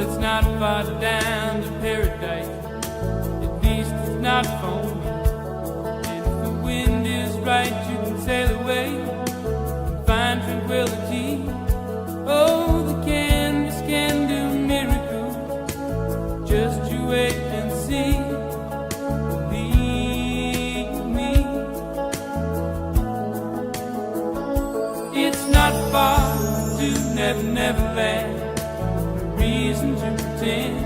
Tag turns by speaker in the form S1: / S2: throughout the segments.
S1: it's not far down to paradise, at least it's not for me. And if the wind is right, you can sail away and find tranquility. Oh, the canvas can do miracles, just you wait and see. Believe me, it's not far to Never Never Land. Reason to pretend,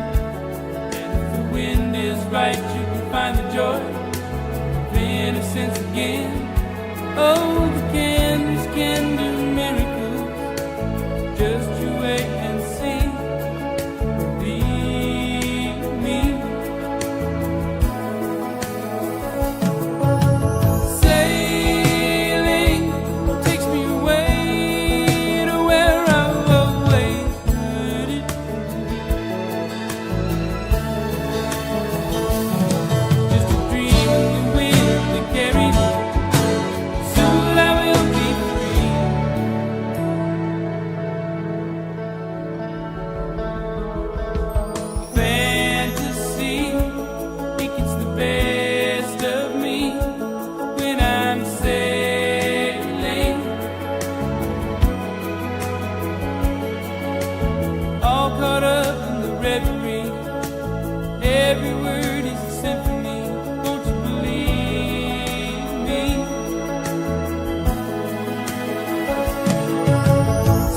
S1: and if the wind is right, you can find the joy of innocence again. Oh, the canvas can do miracles, just you wait and see. Believe me. Sailing takes me away to where I've always heard it. Just a dream in the wind that carries me. Soon I will be free. Fantasy, it gets the best of me when I'm sailing. All caught up in the reverie. Every word is a symphony. Won't you believe me?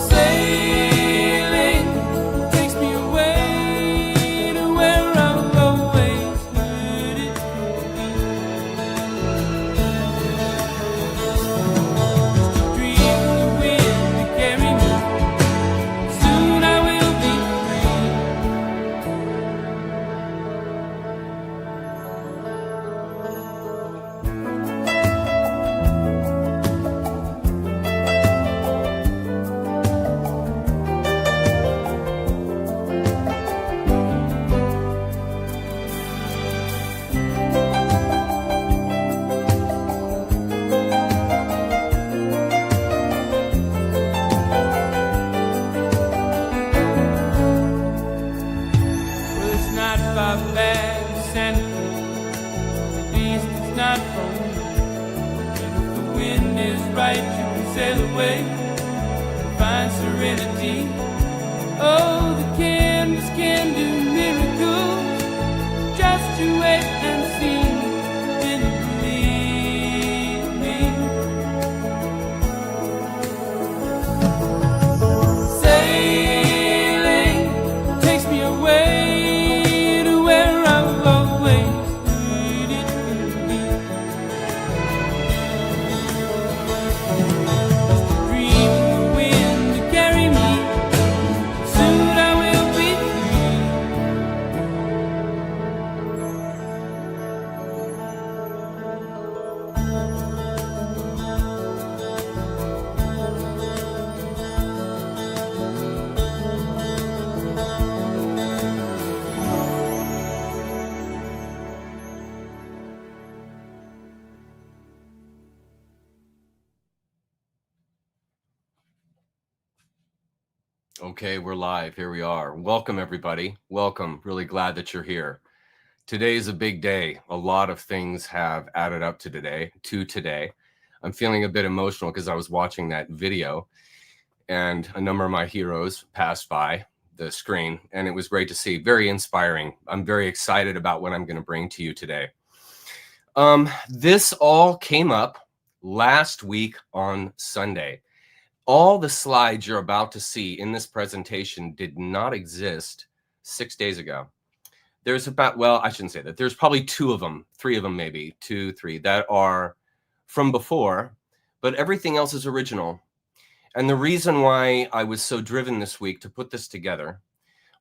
S1: Sailing takes me away to where I've always heard it. Just a dream in the wind to carry me. Soon I will be free. Well, it's not far back to Santa Cruz, at least it's not from me. And if the wind is right, you can sail away and find serenity. Oh, the canvas can do miracles, just you wait and see. Then you believe me. Sailing takes me away to where I've always heard it to be. Just a dream in the wind to carry me. Soon I will be
S2: Okay, we're live. Here we are. Welcome, everybody. Welcome. Really glad that you're here. Today is a big day. A lot of things have added up to today. I'm feeling a bit emotional because I was watching that video and a number of my heroes passed by the screen, and it was great to see. Very inspiring. I'm very excited about what I'm going to bring to you today. This all came up last week on Sunday. All the slides you're about to see in this presentation did not exist 6 days ago. There's about, well, I shouldn't say that. There's probably three of them maybe, 2, 3, that are from before, but everything else is original. And the reason why I was so driven this week to put this together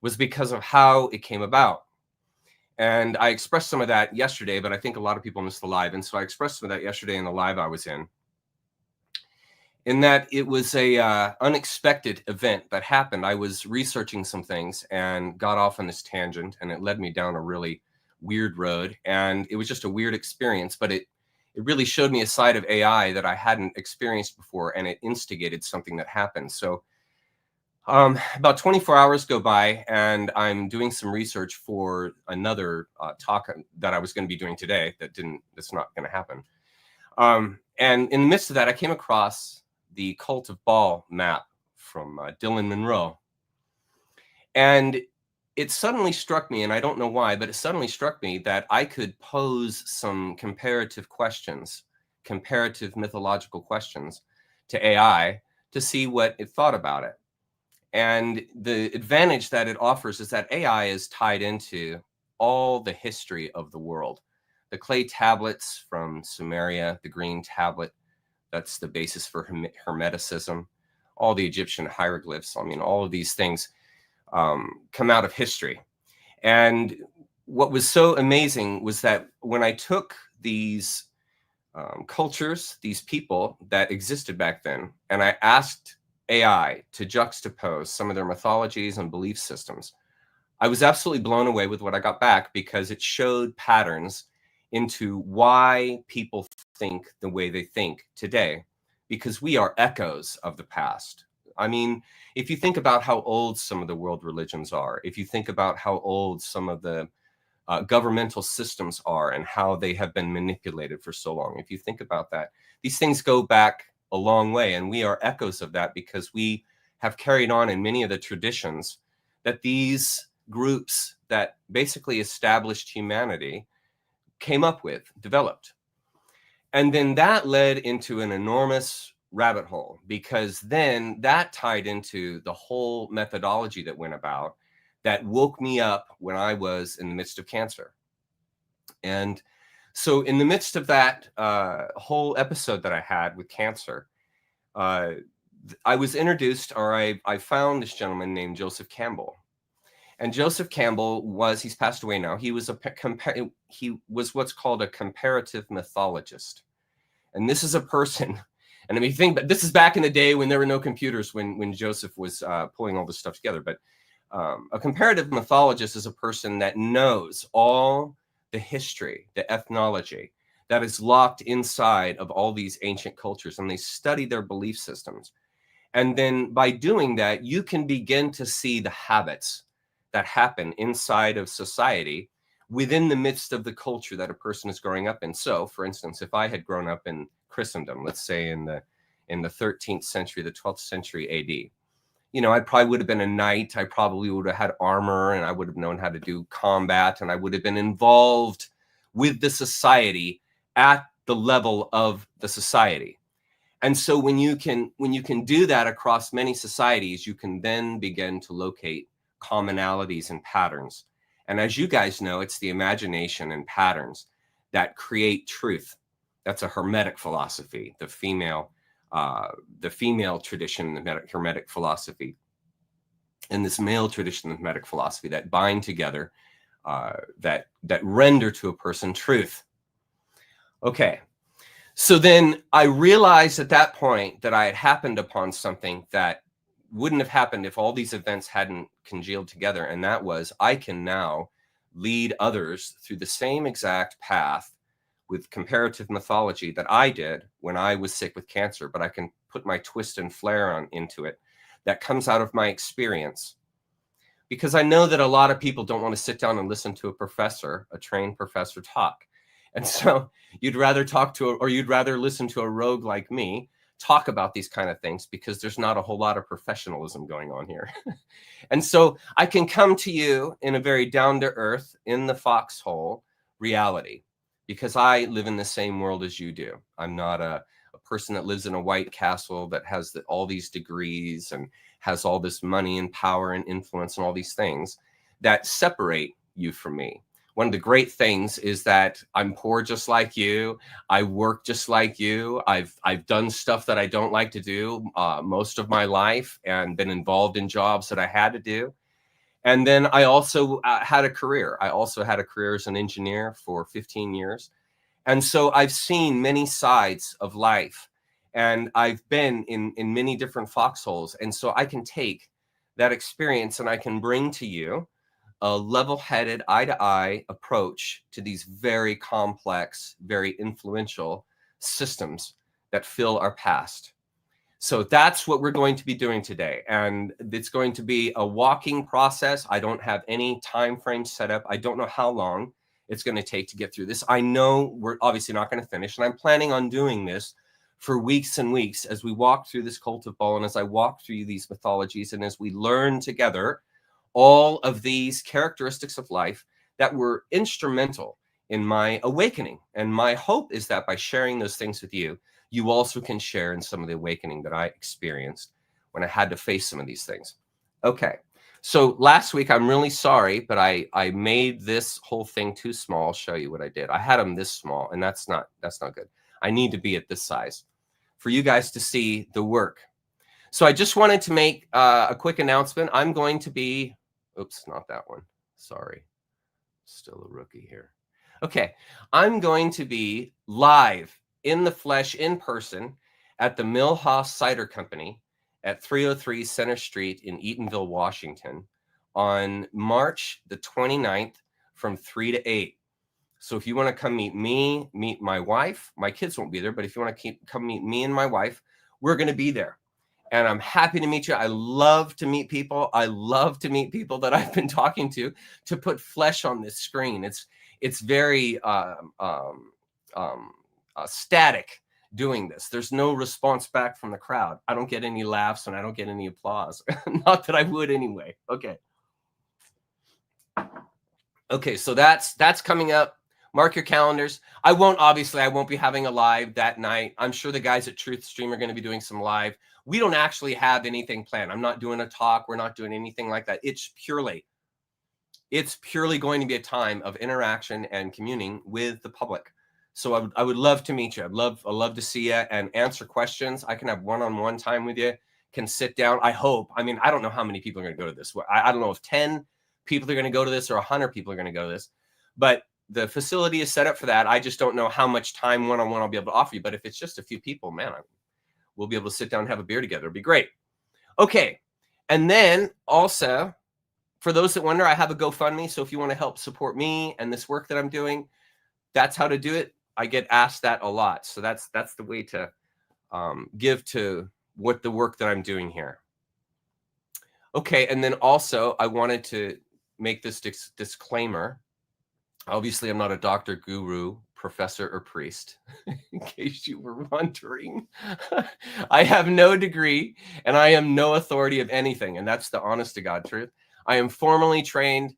S2: was because of how it came about. And I expressed some of that yesterday, but I think a lot of people missed the live. And so I expressed some of that yesterday in the live I was in that it was a unexpected event that happened. I was researching some things and got off on this tangent, and it led me down a really weird road. And it was just a weird experience, but it really showed me a side of AI that I hadn't experienced before, and it instigated something that happened. So About 24 hours go by, and I'm doing some research for another talk that I was going to be doing today that's not going to happen. And in the midst of that, I came across the Cult of Baal map from Monroe. And it suddenly struck me, and I don't know why, but it suddenly struck me that I could pose some comparative questions, comparative mythological questions to AI to see what it thought about it. And the advantage that it offers is that AI is tied into all the history of the world. The clay tablets from Sumeria, the green tablet, that's the basis for Hermeticism, all the Egyptian hieroglyphs. I mean, all of these things come out of history. And what was so amazing was that when I took these cultures, these people that existed back then, and I asked AI to juxtapose some of their mythologies and belief systems, I was absolutely blown away with what I got back, because it showed patterns into why people think the way they think today, because we are echoes of the past. I mean, if you think about how old some of the world religions are, if you think about how old some of the governmental systems are and how they have been manipulated for so long, if you think about that, these things go back a long way, and we are echoes of that because we have carried on in many of the traditions that these groups that basically established humanity came up with, developed. And then that led into an enormous rabbit hole, because then that tied into the whole methodology that went about that woke me up when I was in the midst of cancer. And so in the midst of that whole episode that I had with cancer, I was introduced, or I found this gentleman named Joseph Campbell. And Joseph Campbell he's passed away now. He was what's called a comparative mythologist. And this is a person, and I mean, but this is back in the day when there were no computers, when Joseph was pulling all this stuff together. But a comparative mythologist is a person that knows all the history, the ethnology that is locked inside of all these ancient cultures, and they study their belief systems. And then by doing that, you can begin to see the habits that happen inside of society within the midst of the culture that a person is growing up in. So, for instance, if I had grown up in Christendom, let's say in the 13th century, the 12th century AD, you know, I probably would have been a knight. I probably would have had armor, and I would have known how to do combat, and I would have been involved with the society at the level of the society. And so when you can do that across many societies, you can then begin to locate commonalities and patterns. And as you guys know, it's the imagination and patterns that create truth. That's a Hermetic philosophy, the female tradition, the Hermetic philosophy, and this male tradition of Hermetic philosophy that bind together, that render to a person truth. Okay, so then I realized at that point that I had happened upon something that wouldn't have happened if all these events hadn't congealed together, and that was I can now lead others through the same exact path with comparative mythology that I did when I was sick with cancer, but I can put my twist and flair into it that comes out of my experience. Because I know that a lot of people don't want to sit down and listen to a trained professor talk. And so you'd rather listen to a rogue like me talk about these kind of things, because there's not a whole lot of professionalism going on here. And so I can come to you in a very down to earth, in the foxhole reality, because I live in the same world as you do. I'm not a person that lives in a White Castle that has all these degrees and has all this money and power and influence and all these things that separate you from me. One of the great things is that I'm poor just like you. I work just like you. I've done stuff that I don't like to do most of my life, and been involved in jobs that I had to do. And then I also had a career. I also had a career as an engineer for 15 years. And so I've seen many sides of life, and I've been in many different foxholes. And so I can take that experience and I can bring to you a level-headed, eye-to-eye approach to these very complex, very influential systems that fill our past. So that's what we're going to be doing today. And it's going to be a walking process. I don't have any time frame set up. I don't know how long it's going to take to get through this. I know we're obviously not going to finish, and I'm planning on doing this for weeks and weeks as we walk through this cult of Baal, and as I walk through these mythologies, and as we learn together all of these characteristics of life that were instrumental in my awakening. And my hope is that by sharing those things with you, you also can share in some of the awakening that I experienced when I had to face some of these things. Okay. So last week, I'm really sorry, but I made this whole thing too small. I'll show you what I did. I had them this small, and that's not good. I need to be at this size for you guys to see the work. So I just wanted to make a quick announcement. I'm going to be, oops, not that one. Sorry. Still a rookie here. Okay. I'm going to be live in the flesh, in person, at the Millhouse Cider Company at 303 Center Street in Eatonville, Washington, on March the 29th from 3 to 8. So if you want to come meet me, meet my wife, my kids won't be there, but if you want to come meet me and my wife, we're going to be there. And I'm happy to meet you. I love to meet people. I love to meet people that I've been talking to put flesh on this screen. It's very static doing this. There's no response back from the crowd. I don't get any laughs and I don't get any applause. Not that I would anyway. Okay, so that's coming up. Mark your calendars. I won't be having a live that night. I'm sure the guys at Truth Stream are going to be doing some live. We don't actually have anything planned. I'm not doing a talk. We're not doing anything like that. It's purely going to be a time of interaction and communing with the public. So I would love to meet you. I'd love to see you and answer questions. I can have one-on-one time with you, can sit down. I hope. I mean, I don't know how many people are going to go to this. I don't know if 10 people are going to go to this or 100 people are going to go to this, but the facility is set up for that. I just don't know how much time one-on-one I'll be able to offer you. But if it's just a few people, man, we'll be able to sit down and have a beer together. It'd be great. Okay. And then also, for those that wonder, I have a GoFundMe. So if you want to help support me and this work that I'm doing, that's how to do it. I get asked that a lot. So that's the way to give to what the work that I'm doing here. Okay. And then also, I wanted to make this disclaimer. Obviously, I'm not a doctor, guru, professor, or priest, in case you were wondering. I have no degree, and I am no authority of anything, and that's the honest to God truth. I am formally trained,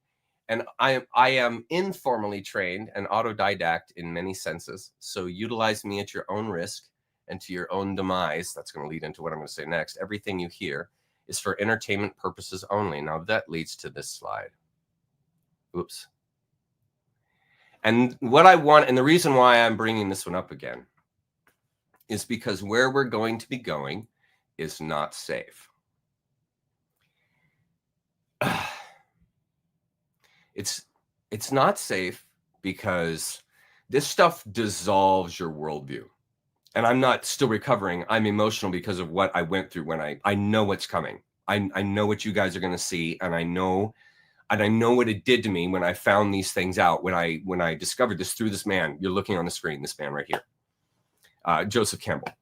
S2: and I am informally trained and autodidact in many senses. So utilize me at your own risk and to your own demise. That's going to lead into what I'm going to say next. Everything you hear is for entertainment purposes only. Now, that leads to this slide. Oops. And what I want, and the reason why I'm bringing this one up again, is because where we're going to be going is not safe. It's not safe because this stuff dissolves your worldview. And I'm not still recovering. I'm emotional because of what I went through when I know what's coming. I know what you guys are going to see, and I know what it did to me when I found these things out, when I discovered this through this man. You're looking on the screen, this man right here, Joseph Campbell.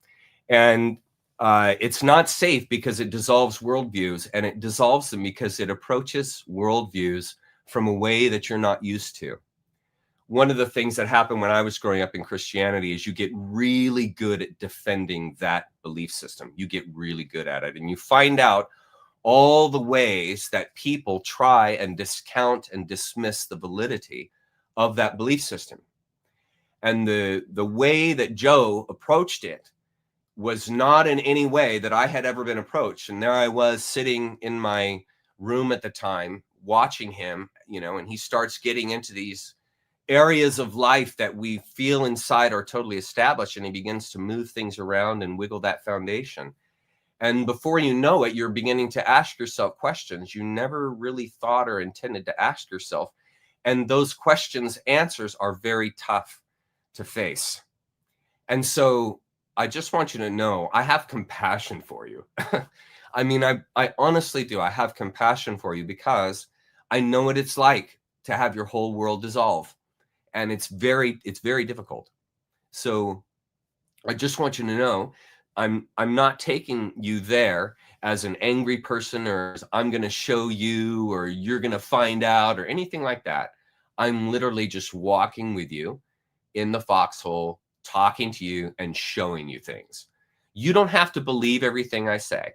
S2: And it's not safe because it dissolves worldviews, and it dissolves them because it approaches worldviews from a way that you're not used to. One of the things that happened when I was growing up in Christianity is you get really good at defending that belief system. You get really good at it, and you find out all the ways that people try and discount and dismiss the validity of that belief system. And the way that Joe approached it was not in any way that I had ever been approached. And there I was sitting in my room at the time, watching him, and he starts getting into these areas of life that we feel inside are totally established, and he begins to move things around and wiggle that foundation. And before you know it, you're beginning to ask yourself questions you never really thought or intended to ask yourself. And those questions' answers are very tough to face. And so I just want you to know, I have compassion for you. I mean, I honestly do. I have compassion for you because I know what it's like to have your whole world dissolve. And it's very difficult. So I just want you to know, I'm not taking you there as an angry person, or as I'm going to show you, or you're going to find out, or anything like that. I'm literally just walking with you in the foxhole, talking to you and showing you things. You don't have to believe everything I say.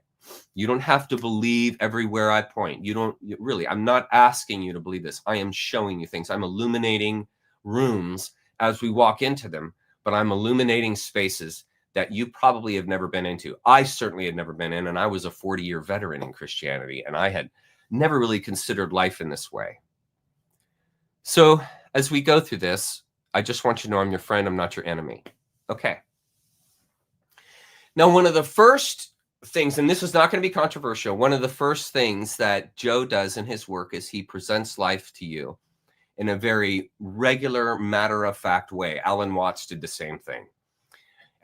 S2: You don't have to believe everywhere I point. You don't really, I'm not asking you to believe this. I am showing you things. I'm illuminating rooms as we walk into them, but I'm illuminating spaces that you probably have never been into. I certainly had never been in, and I was a 40-year veteran in Christianity, and I had never really considered life in this way. So as we go through this, I just want you to know I'm your friend. I'm not your enemy. Okay. Now, one of the first things, and this is not going to be controversial, one of the first things that Joe does in his work is he presents life to you in a very regular, matter-of-fact way. Alan Watts did the same thing.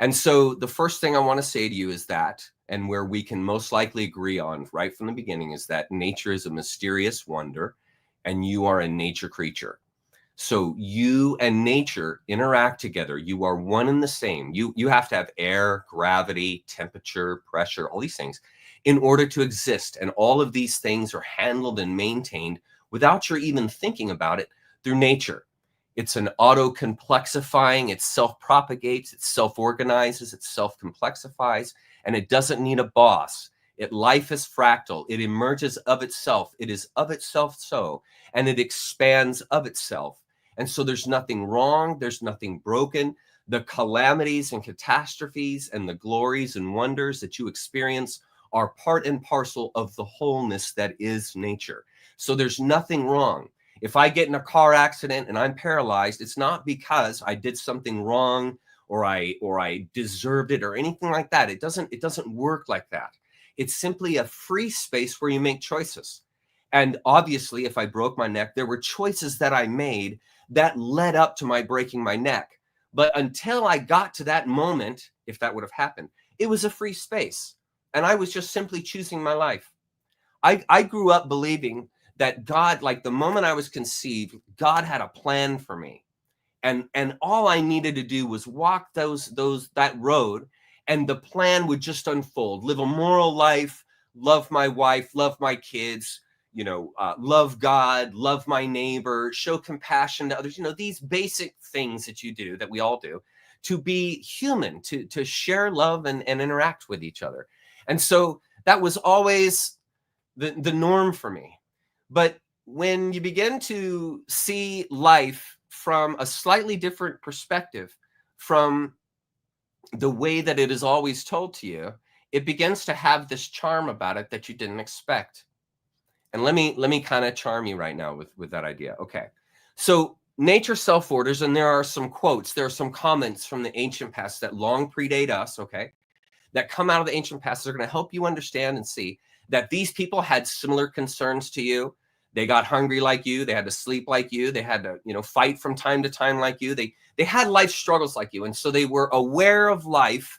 S2: And so the first thing I want to say to you is that, and where we can most likely agree on right from the beginning, is that nature is a mysterious wonder, and you are a nature creature. So you and nature interact together. You are one and the same. You have to have air, gravity, temperature, pressure, all these things in order to exist. And all of these things are handled and maintained without your even thinking about it through nature. It's an auto-complexifying, it self-propagates, it self-organizes, it self-complexifies, and it doesn't need a boss. Life is fractal. It emerges of itself. It is of itself so, and it expands of itself. And so there's nothing wrong. There's nothing broken. The calamities and catastrophes and the glories and wonders that you experience are part and parcel of the wholeness that is nature. So there's nothing wrong. If I get in a car accident and I'm paralyzed, it's not because I did something wrong or I deserved it or anything like that. It doesn't work like that. It's simply a free space where you make choices. And obviously, if I broke my neck, there were choices that I made that led up to my breaking my neck. But until I got to that moment, if that would have happened, it was a free space. And I was just simply choosing my life. I grew up believing that God, like the moment I was conceived, God had a plan for me. And all I needed to do was walk that road, and the plan would just unfold. Live a moral life, love my wife, love my kids, love God, love my neighbor, show compassion to others, these basic things that you do, that we all do, to be human, to share love and interact with each other. And so that was always the norm for me. But when you begin to see life from a slightly different perspective, from the way that it is always told to you, it begins to have this charm about it that you didn't expect. And let me kind of charm you right now with that idea. Okay. So nature self-orders, and there are some quotes, there are some comments from the ancient past that long predate us, okay, that come out of the ancient past. They're going to help you understand and see that these people had similar concerns to you. They got hungry like you. They had to sleep like you. They had to, fight from time to time like you. They had life struggles like you. And so they were aware of life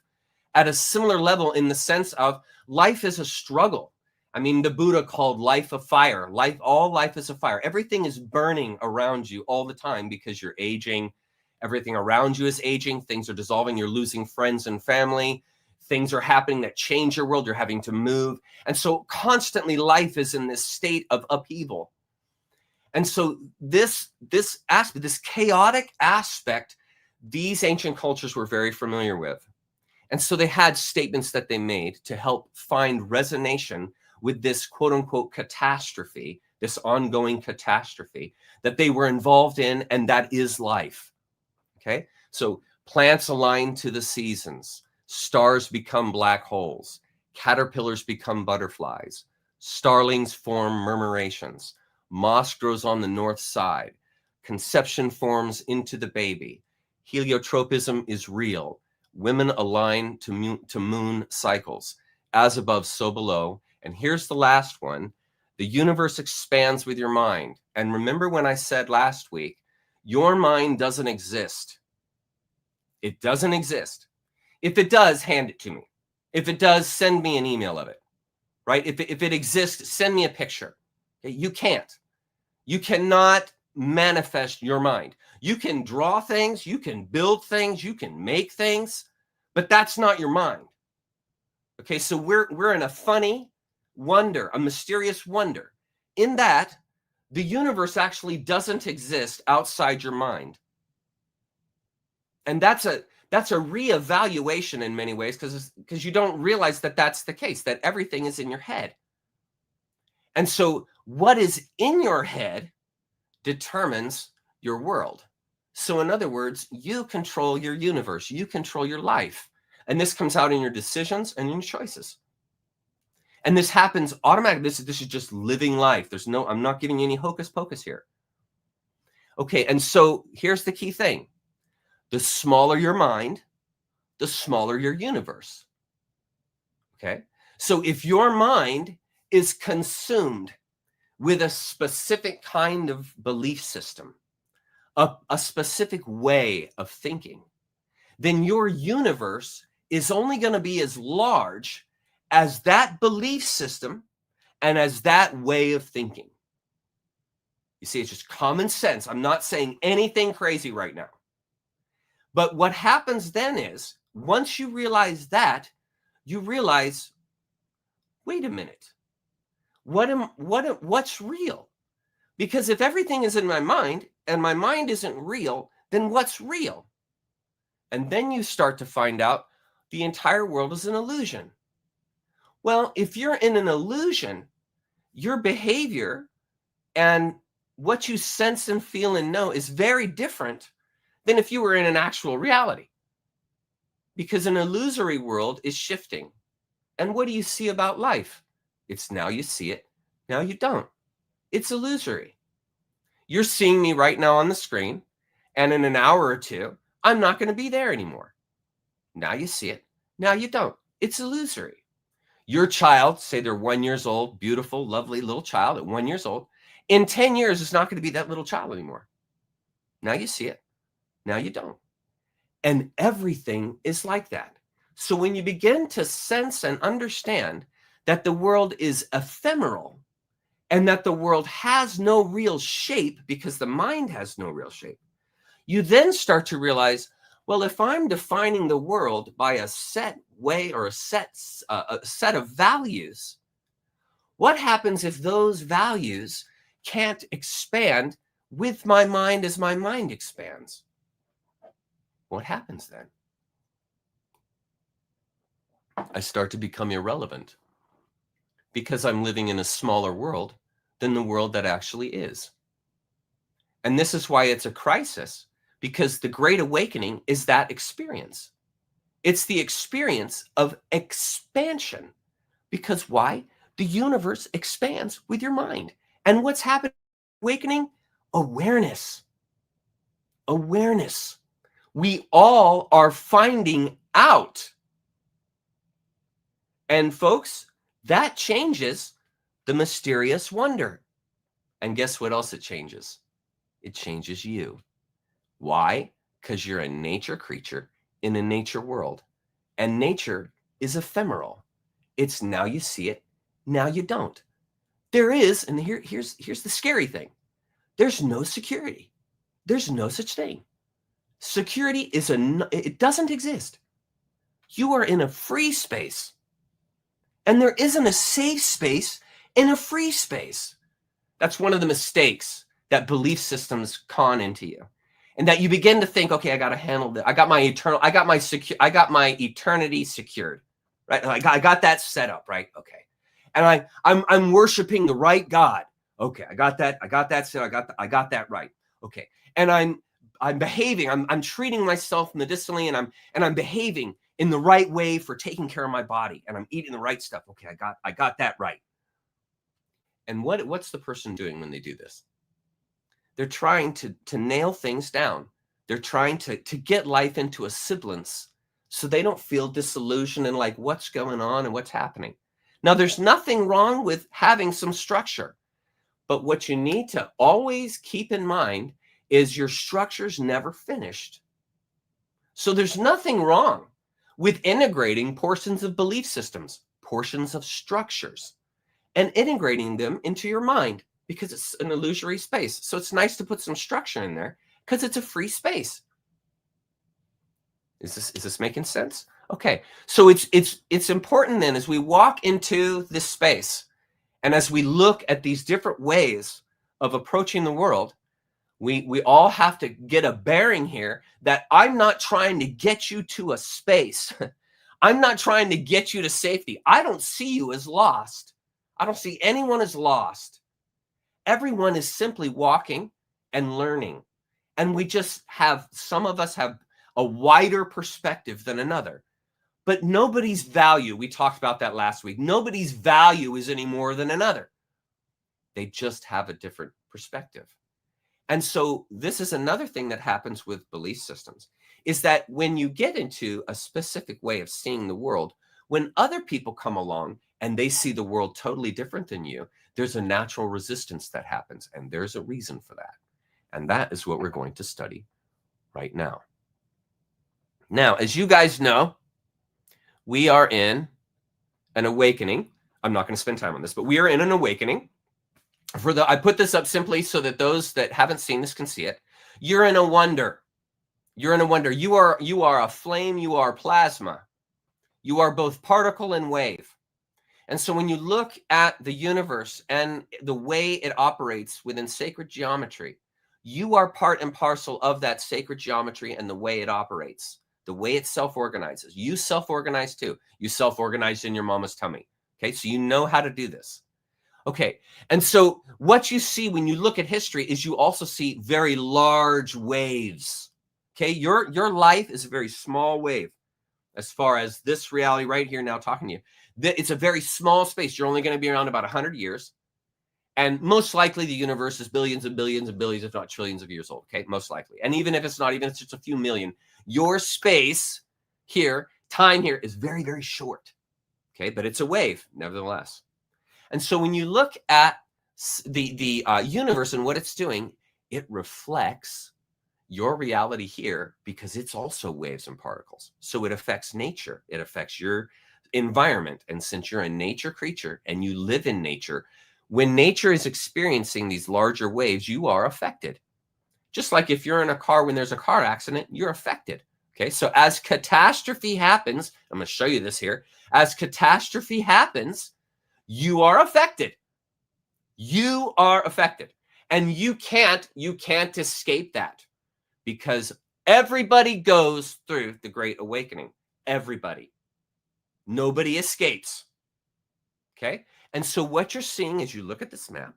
S2: at a similar level, in the sense of life is a struggle. I mean, the Buddha called life a fire. All life is a fire. Everything is burning around you all the time because you're aging. Everything around you is aging. Things are dissolving. You're losing friends and family. Things are happening that change your world. You're having to move. And so constantly life is in this state of upheaval. And so this aspect, this chaotic aspect, these ancient cultures were very familiar with. And so they had statements that they made to help find resonation with this quote unquote catastrophe, this ongoing catastrophe that they were involved in, and that is life. Okay. So plants align to the seasons. Stars become black holes. Caterpillars become butterflies. Starlings form murmurations. Moss grows on the north side. Conception forms into the baby. Heliotropism is real. Women align to moon cycles. As above, so below. And here's the last one. The universe expands with your mind. And remember when I said last week, your mind doesn't exist. It doesn't exist. If it does, hand it to me. If it does, send me an email of it, right? If it exists, send me a picture. Okay? You can't. You cannot manifest your mind. You can draw things, you can build things, you can make things, but that's not your mind. Okay, so we're in a funny wonder, a mysterious wonder, in that the universe actually doesn't exist outside your mind. And that's a reevaluation in many ways, because you don't realize that that's the case, that everything is in your head. And so what is in your head determines your world. So in other words, you control your universe, you control your life. And this comes out in your decisions and in your choices. And this happens automatically. This is just living life. I'm not giving you any hocus pocus here. Okay, and so here's the key thing. The smaller your mind, the smaller your universe. Okay, so if your mind is consumed with a specific kind of belief system, a specific way of thinking, then your universe is only going to be as large as that belief system and as that way of thinking. You see, it's just common sense. I'm not saying anything crazy right now. But what happens then is, once you realize that, you realize, wait a minute, what's real? Because if everything is in my mind and my mind isn't real, then what's real? And then you start to find out the entire world is an illusion. Well, if you're in an illusion, your behavior and what you sense and feel and know is very different than if you were in an actual reality. Because an illusory world is shifting. And what do you see about life? It's now you see it, now you don't. It's illusory. You're seeing me right now on the screen, and in an hour or two, I'm not going to be there anymore. Now you see it, now you don't. It's illusory. Your child, say they're 1 year old, beautiful, lovely little child at 1 year old, in 10 years, it's not going to be that little child anymore. Now you see it, now you don't. And everything is like that. So when you begin to sense and understand that the world is ephemeral and that the world has no real shape because the mind has no real shape, you then start to realize, well, if I'm defining the world by a set way or a set of values, what happens if those values can't expand with my mind as my mind expands? What happens then? I start to become irrelevant because I'm living in a smaller world than the world that actually is. And this is why it's a crisis, because the Great Awakening is that experience. It's the experience of expansion. Because why? The universe expands with your mind. And what's happening in awakening? Awareness. Awareness. We all are finding out. And folks, that changes the mysterious wonder. And guess what else it changes? It changes you. Why? Because you're a nature creature in a nature world. And nature is ephemeral. It's now you see it, now you don't. There is, and here's the scary thing. There's no security. There's no such thing. Security it doesn't exist. You are in a free space. And there isn't a safe space in a free space. That's one of the mistakes that belief systems con into you. And that you begin to think, okay, I got to handle that. I got my eternity secured, right? I got that set up, right? Okay. And I'm worshiping the right God. Okay, I got that set. I got that right. Okay. And I'm behaving. I'm treating myself medicinally, and I'm behaving in the right way for taking care of my body, and I'm eating the right stuff. Okay, I got that right. And what's the person doing when they do this? They're trying to nail things down. They're trying to get life into a semblance so they don't feel disillusioned and like what's going on and what's happening. Now, there's nothing wrong with having some structure, but what you need to always keep in mind is your structure's never finished. So there's nothing wrong with integrating portions of belief systems, portions of structures, and integrating them into your mind, because it's an illusory space. So it's nice to put some structure in there because it's a free space. Is this making sense? Okay, so it's important then as we walk into this space and as we look at these different ways of approaching the world, we all have to get a bearing here that I'm not trying to get you to a space. I'm not trying to get you to safety. I don't see you as lost. I don't see anyone as lost. Everyone is simply walking and learning. And we just have, some of us have a wider perspective than another. But nobody's value, we talked about that last week, nobody's value is any more than another. They just have a different perspective. And so this is another thing that happens with belief systems, is that when you get into a specific way of seeing the world, when other people come along and they see the world totally different than you, there's a natural resistance that happens, and there's a reason for that. And that is what we're going to study right now. Now, as you guys know, we are in an awakening. I'm not going to spend time on this, but we are in an awakening. I put this up simply so that those that haven't seen this can see it. You're in a wonder. You're in a wonder. You are a flame. You are plasma. You are both particle and wave. And so when you look at the universe and the way it operates within sacred geometry, you are part and parcel of that sacred geometry and the way it operates, the way it self-organizes. You self-organize too. You self-organized in your mama's tummy. Okay, so you know how to do this. Okay, and so what you see when you look at history is you also see very large waves. Okay, your life is a very small wave as far as this reality right here now talking to you. It's a very small space. You're only going to be around about 100 years. And most likely the universe is billions and billions and billions, if not trillions of years old. Okay, most likely. And even if it's not, even if it's just a few million, your space here, time here is very, very short. Okay, but it's a wave nevertheless. And so when you look at the universe and what it's doing, it reflects your reality here because it's also waves and particles. So it affects nature. It affects your environment. And since you're a nature creature and you live in nature, when nature is experiencing these larger waves, you are affected. Just like if you're in a car, when there's a car accident, you're affected. Okay, so as catastrophe happens, I'm going to show you this here. As catastrophe happens, you are affected. You are affected. And you can't escape that because everybody goes through the Great Awakening. Everybody. Nobody escapes. Okay? And so what you're seeing as you look at this map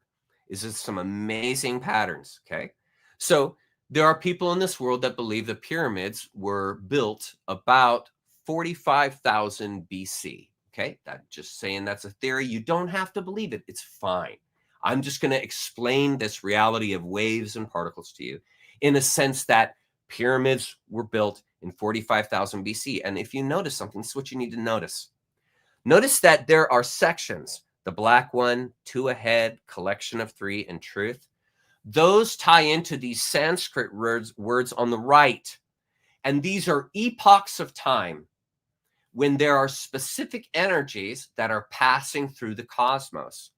S2: is some amazing patterns. Okay? So there are people in this world that believe the pyramids were built about 45,000 BC. Okay, that's just saying that's a theory. You don't have to believe it. It's fine. I'm just going to explain this reality of waves and particles to you in a sense that pyramids were built in 45,000 BC. And if you notice something, this is what you need to notice. Notice that there are sections, the black one, two ahead, collection of three, and truth. Those tie into these Sanskrit words on the right. And these are epochs of time, when there are specific energies that are passing through the cosmos.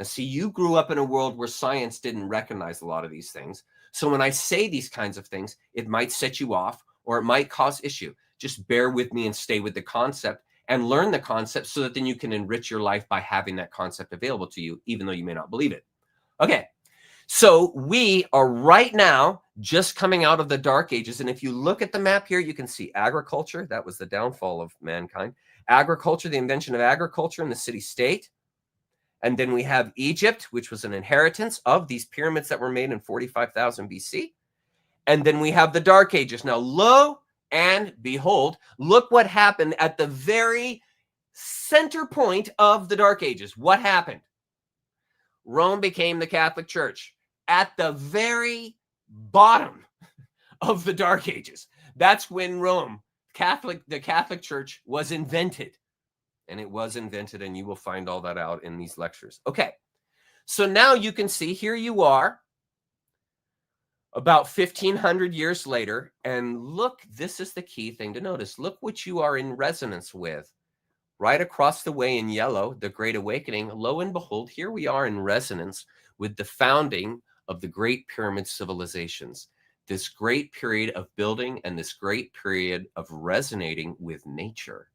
S2: Now, see, you grew up in a world where science didn't recognize a lot of these things. So when I say these kinds of things, it might set you off or it might cause issue. Just bear with me and stay with the concept and learn the concept so that then you can enrich your life by having that concept available to you, even though you may not believe it. Okay. So we are right now just coming out of the Dark Ages. And if you look at the map here, you can see agriculture. That was the downfall of mankind. Agriculture, the invention of agriculture in the city-state. And then we have Egypt, which was an inheritance of these pyramids that were made in 45,000 BC. And then we have the Dark Ages. Now, lo and behold, look what happened at the very center point of the Dark Ages. What happened? Rome became the Catholic Church. At the very bottom of the Dark Ages. That's when Rome, the Catholic Church was invented. And it was invented, and you will find all that out in these lectures. Okay, so now you can see here you are about 1,500 years later, and look, this is the key thing to notice. Look what you are in resonance with. Right across the way in yellow, the Great Awakening, lo and behold, here we are in resonance with the founding of the Great Pyramid civilizations. this great period of building and this great period of resonating with nature.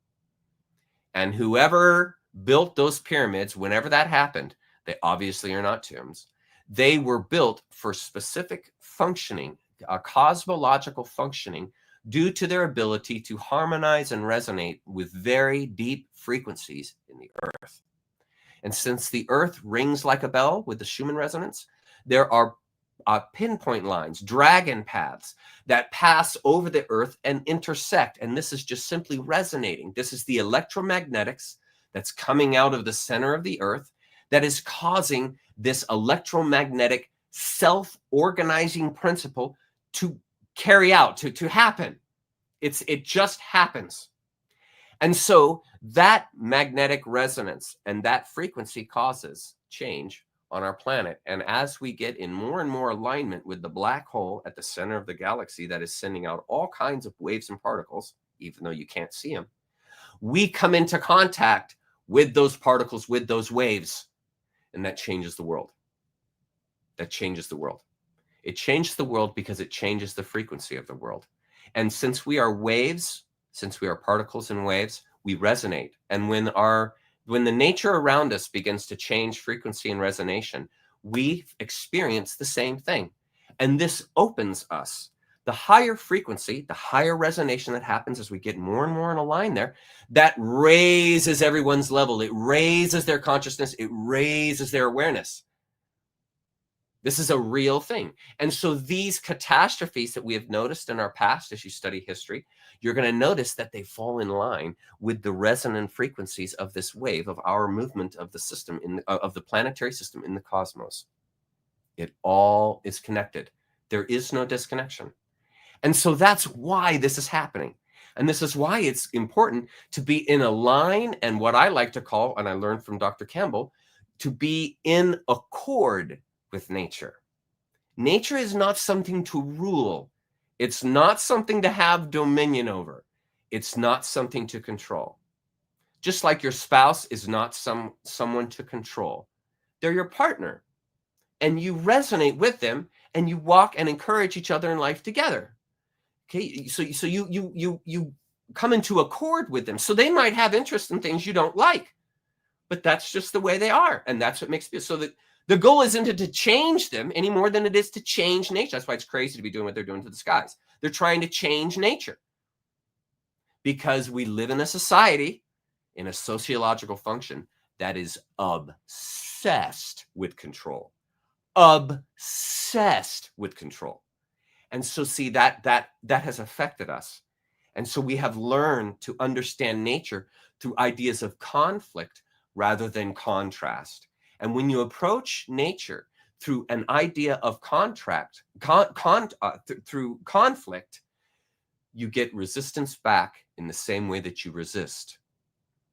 S2: And whoever built those pyramids, whenever that happened, they obviously are not tombs. They were built for specific functioning, cosmological functioning, due to their ability to harmonize and resonate with very deep frequencies in the earth. And since the earth rings like a bell with the Schumann resonance, there are pinpoint lines, dragon paths that pass over the earth and intersect. And this is just simply resonating. This is the electromagnetics that's coming out of the center of the earth that is causing this electromagnetic self-organizing principle to carry out, to happen. It just happens. And so that magnetic resonance and that frequency causes change on our planet. And as we get in more and more alignment with the black hole at the center of the galaxy that is sending out all kinds of waves and particles, even though you can't see them, we come into contact with those particles, with those waves, and that changes the world. That changes the world. It changes the world because it changes the frequency of the world. And since we are waves, since we are particles and waves, we resonate. And when the nature around us begins to change frequency and resonation, we experience the same thing. And this opens us. The higher frequency, the higher resonation that happens as we get more and more in a line there, that raises everyone's level. It raises their consciousness. It raises their awareness. This is a real thing. And so these catastrophes that we have noticed in our past, as you study history, you're going to notice that they fall in line with the resonant frequencies of this wave of our movement of the system, of the planetary system in the cosmos. It all is connected. There is no disconnection. And so that's why this is happening. And this is why it's important to be in a line, and what I like to call, and I learned from Dr. Campbell, to be in accord with nature. Nature is not something to rule. It's not something to have dominion over. It's not something to control. Just like your spouse is not someone to control. They're your partner. And you resonate with them, and you walk and encourage each other in life together. Okay, so you come into accord with them. So they might have interest in things you don't like, but that's just the way they are, and that's what makes it so that the goal isn't to change them any more than it is to change nature. That's why it's crazy to be doing what they're doing to the skies. They're trying to change nature because we live in a society, in a sociological function that is obsessed with control. Obsessed with control. And so see, that has affected us. And so we have learned to understand nature through ideas of conflict rather than contrast. And when you approach nature through an idea of through conflict, you get resistance back in the same way that you resist,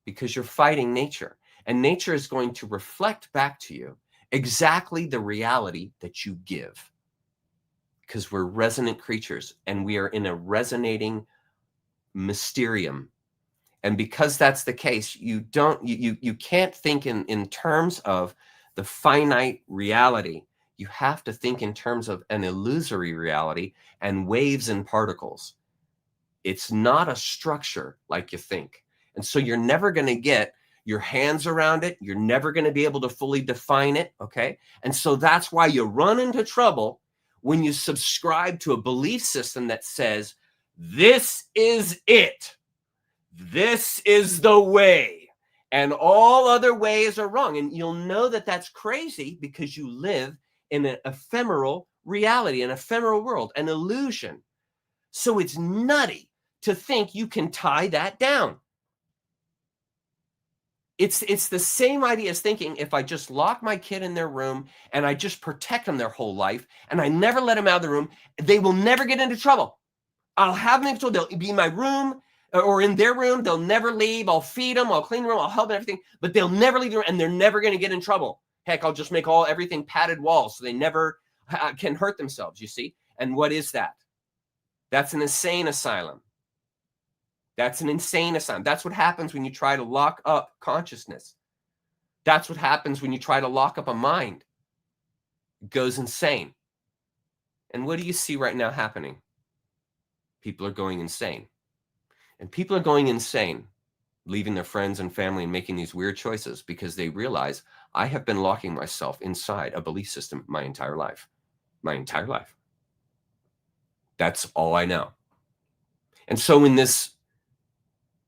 S2: because you're fighting nature. And nature is going to reflect back to you exactly the reality that you give, because we're resonant creatures and we are in a resonating mysterium. And because that's the case, you can't think in terms of the finite reality. You have to think in terms of an illusory reality and waves and particles. It's not a structure like you think. And so you're never going to get your hands around it. You're never going to be able to fully define it. Okay. And so that's why you run into trouble when you subscribe to a belief system that says, this is it. This is the way, and all other ways are wrong. And you'll know that that's crazy because you live in an ephemeral reality, an ephemeral world, an illusion. So it's nutty to think you can tie that down. It's the same idea as thinking, if I just lock my kid in their room and I just protect them their whole life and I never let them out of the room, they will never get into trouble. I'll have them controlled. They'll be in my room or in their room. They'll never leave. I'll feed them. I'll clean the room. I'll help them, everything. But they'll never leave the room, and they're never going to get in trouble. Heck, I'll just make everything padded walls so they never can hurt themselves, you see? And what is that? That's an insane asylum. That's an insane asylum. That's what happens when you try to lock up consciousness. That's what happens when you try to lock up a mind. It goes insane. And what do you see right now happening? People are going insane. And people are going insane, leaving their friends and family and making these weird choices because they realize I have been locking myself inside a belief system my entire life. My entire life. That's all I know. And so when this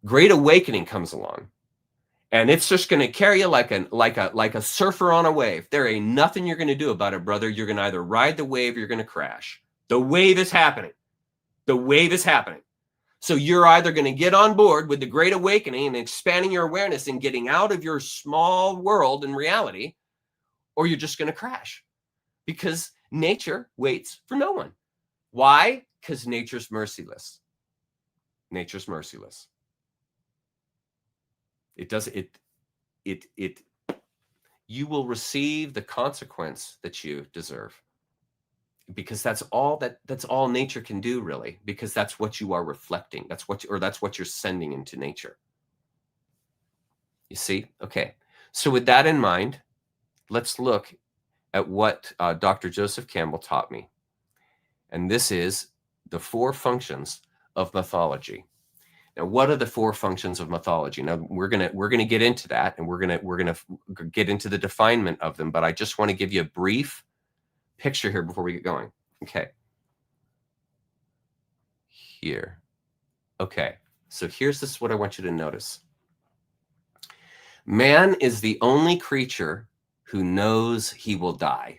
S2: great awakening comes along, and it's just going to carry you like a surfer on a wave. There ain't nothing you're going to do about it, brother. You're going to either ride the wave or you're going to crash. The wave is happening. The wave is happening. So you're either going to get on board with the great awakening and expanding your awareness and getting out of your small world and reality, or you're just going to crash because nature waits for no one. Why? Because nature's merciless. Nature's merciless. It does it. You will receive the consequence that you deserve, because that's all nature can do, really, because that's what you are reflecting. That's what you're sending into nature. You see? Okay. So with that in mind, let's look at what Dr. Joseph Campbell taught me. And this is the 4 functions of mythology. Now, what are the 4 functions of mythology? Now, we're gonna get into that, and we're gonna get into the definement of them. But I just want to give you a brief picture here before we get going. Okay. Here. Okay. So here's what I want you to notice. Man is the only creature who knows he will die.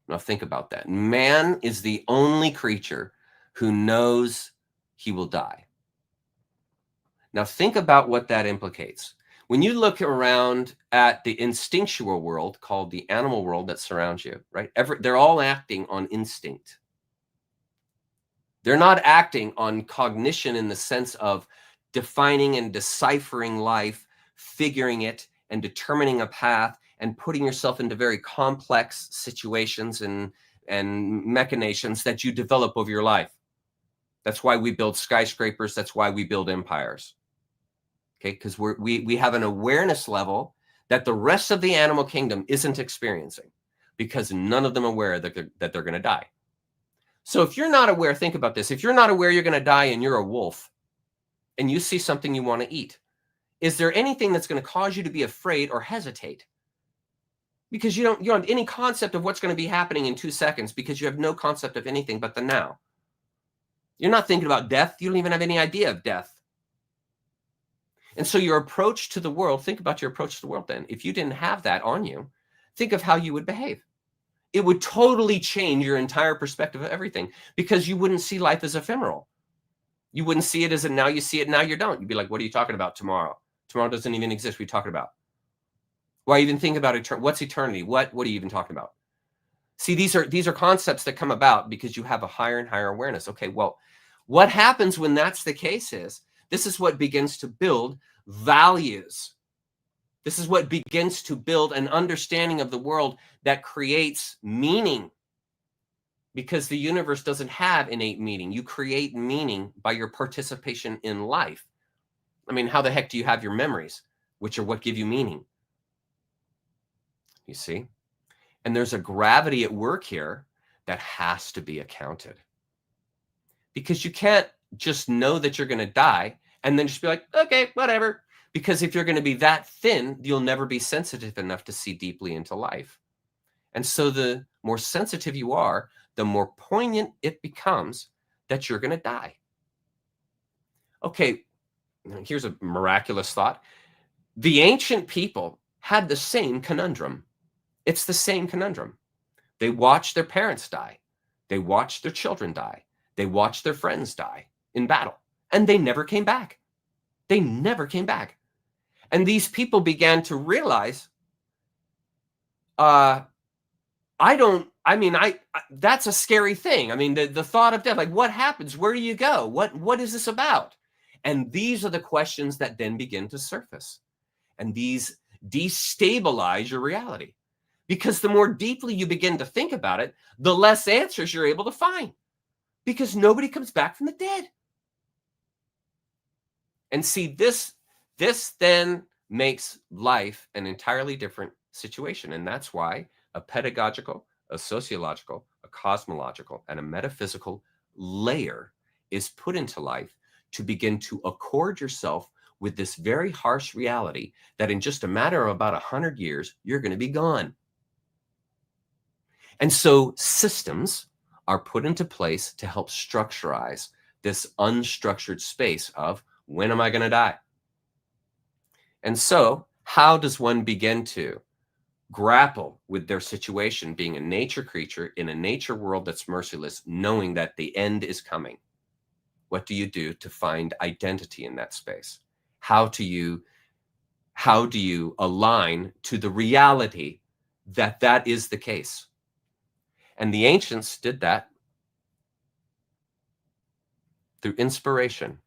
S2: Now think about that. Man is the only creature who knows he will die. Now think about what that implicates. When you look around at the instinctual world, called the animal world that surrounds you, right? They're all acting on instinct. They're not acting on cognition in the sense of defining and deciphering life, figuring it, and determining a path, and putting yourself into very complex situations and machinations that you develop over your life. That's why we build skyscrapers. That's why we build empires. Okay, because we have an awareness level that the rest of the animal kingdom isn't experiencing, because none of them are aware that they're going to die. So if you're not aware, think about this. If you're not aware you're going to die and you're a wolf and you see something you want to eat, is there anything that's going to cause you to be afraid or hesitate? Because you don't have any concept of what's going to be happening in 2 seconds, because you have no concept of anything but the now. You're not thinking about death. You don't even have any idea of death. And so your approach to the world, think about your approach to the world then. If you didn't have that on you, think of how you would behave. It would totally change your entire perspective of everything, because you wouldn't see life as ephemeral. You wouldn't see it as a now you see it, now you don't. You'd be like, what are you talking about tomorrow? Tomorrow doesn't even exist. What are you talking about? Why even think about eternity? What's eternity? What are you even talking about? See, these are concepts that come about because you have a higher and higher awareness. Okay, well, what happens when that's the case is, this is what begins to build values. This is what begins to build an understanding of the world that creates meaning, because the universe doesn't have innate meaning. You create meaning by your participation in life. I mean, how the heck do you have your memories, which are what give you meaning? You see? And there's a gravity at work here that has to be accounted, because you can't just know that you're going to die and then just be like, okay, whatever. Because if you're going to be that thin, you'll never be sensitive enough to see deeply into life. And so the more sensitive you are, the more poignant it becomes that you're going to die. Okay, here's a miraculous thought. The ancient people had the same conundrum. It's the same conundrum. They watched their parents die. They watched their children die. They watched their friends die in battle, and they never came back. They never came back. And these people began to realize, that's a scary thing. I mean, the thought of death, like, what happens? Where do you go? What is this about? And these are the questions that then begin to surface. And these destabilize your reality. Because the more deeply you begin to think about it, the less answers you're able to find. Because nobody comes back from the dead. And see, this then makes life an entirely different situation. And that's why a pedagogical, a sociological, a cosmological and a metaphysical layer is put into life to begin to accord yourself with this very harsh reality that in just a matter of about 100 years, you're going to be gone. And so systems are put into place to help structurize this unstructured space of when am I going to die? And so how does one begin to grapple with their situation being a nature creature in a nature world that's merciless, knowing that the end is coming? What do you do to find identity in that space? How do you align to the reality that that is the case? And the ancients did that through inspiration.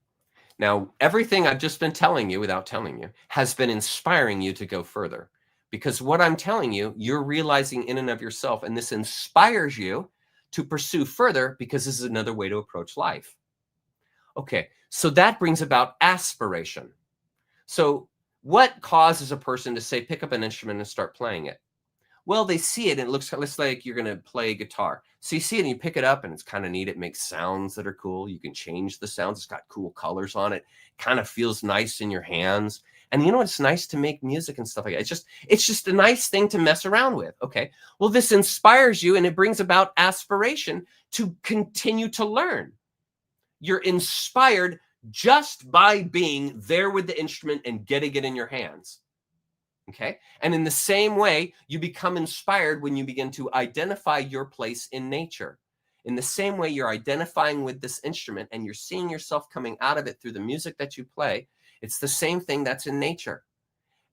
S2: Now, everything I've just been telling you without telling you has been inspiring you to go further, because what I'm telling you, you're realizing in and of yourself, and this inspires you to pursue further because this is another way to approach life. Okay, so that brings about aspiration. So what causes a person to say, pick up an instrument and start playing it? Well, they see it and it looks like you're going to play guitar. So you see it and you pick it up and it's kind of neat. It makes sounds that are cool. You can change the sounds. It's got cool colors on it. Kind of feels nice in your hands. And you know, it's nice to make music and stuff like that. It's just a nice thing to mess around with. Okay. Well, this inspires you and it brings about aspiration to continue to learn. You're inspired just by being there with the instrument and getting it in your hands. Okay. And in the same way, you become inspired when you begin to identify your place in nature. In the same way, you're identifying with this instrument and you're seeing yourself coming out of it through the music that you play. It's the same thing that's in nature.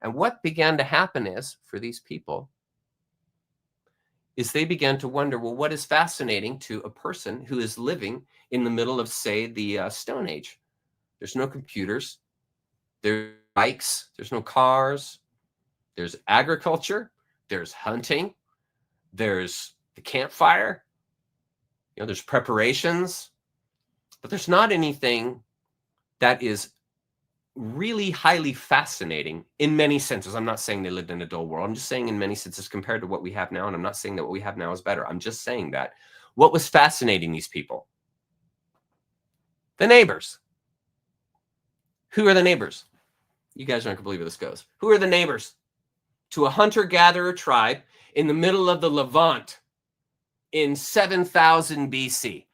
S2: And what began to happen is, for these people, is they began to wonder, well, what is fascinating to a person who is living in the middle of, say, the Stone Age? There's no computers, there's bikes, there's no cars. There's agriculture, there's hunting, there's the campfire, there's preparations, but there's not anything that is really highly fascinating in many senses. I'm not saying they lived in a dull world. I'm just saying in many senses compared to what we have now. And I'm not saying that what we have now is better. I'm just saying that what was fascinating these people? The neighbors. Who are the neighbors? You guys aren't going to believe where this goes. Who are the neighbors to a hunter-gatherer tribe in the middle of the Levant in 7000 BC?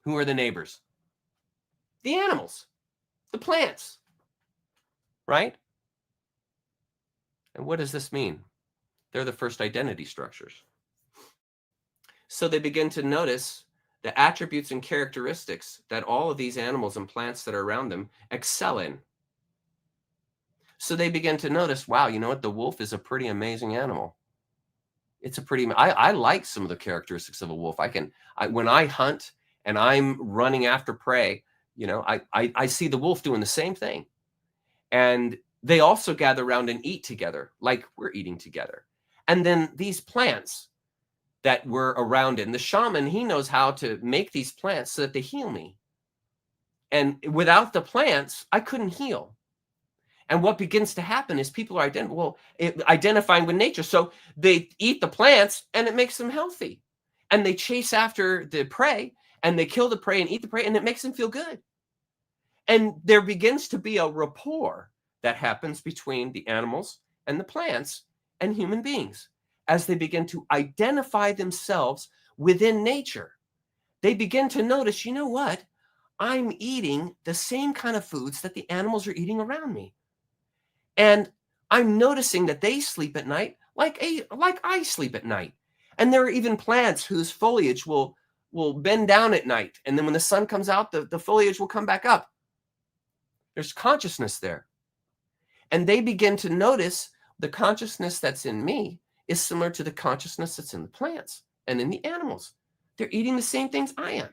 S2: Who are the neighbors? The animals, the plants, right? And what does this mean? They're the first identity structures. So they begin to notice the attributes and characteristics that all of these animals and plants that are around them excel in. So they begin to notice, wow, you know what? The wolf is a pretty amazing animal. It's a pretty, I like some of the characteristics of a wolf. When I hunt and I'm running after prey, I see the wolf doing the same thing. And they also gather around and eat together, like we're eating together. And then these plants that were around it, and the shaman, he knows how to make these plants so that they heal me. And without the plants, I couldn't heal. And what begins to happen is people are identifying with nature. So they eat the plants and it makes them healthy. And they chase after the prey and they kill the prey and eat the prey and it makes them feel good. And there begins to be a rapport that happens between the animals and the plants and human beings as they begin to identify themselves within nature. They begin to notice, you know what? I'm eating the same kind of foods that the animals are eating around me. And I'm noticing that they sleep at night like I sleep at night. And there are even plants whose foliage will bend down at night. And then when the sun comes out, the foliage will come back up. There's consciousness there. And they begin to notice the consciousness that's in me is similar to the consciousness that's in the plants and in the animals. They're eating the same things I am.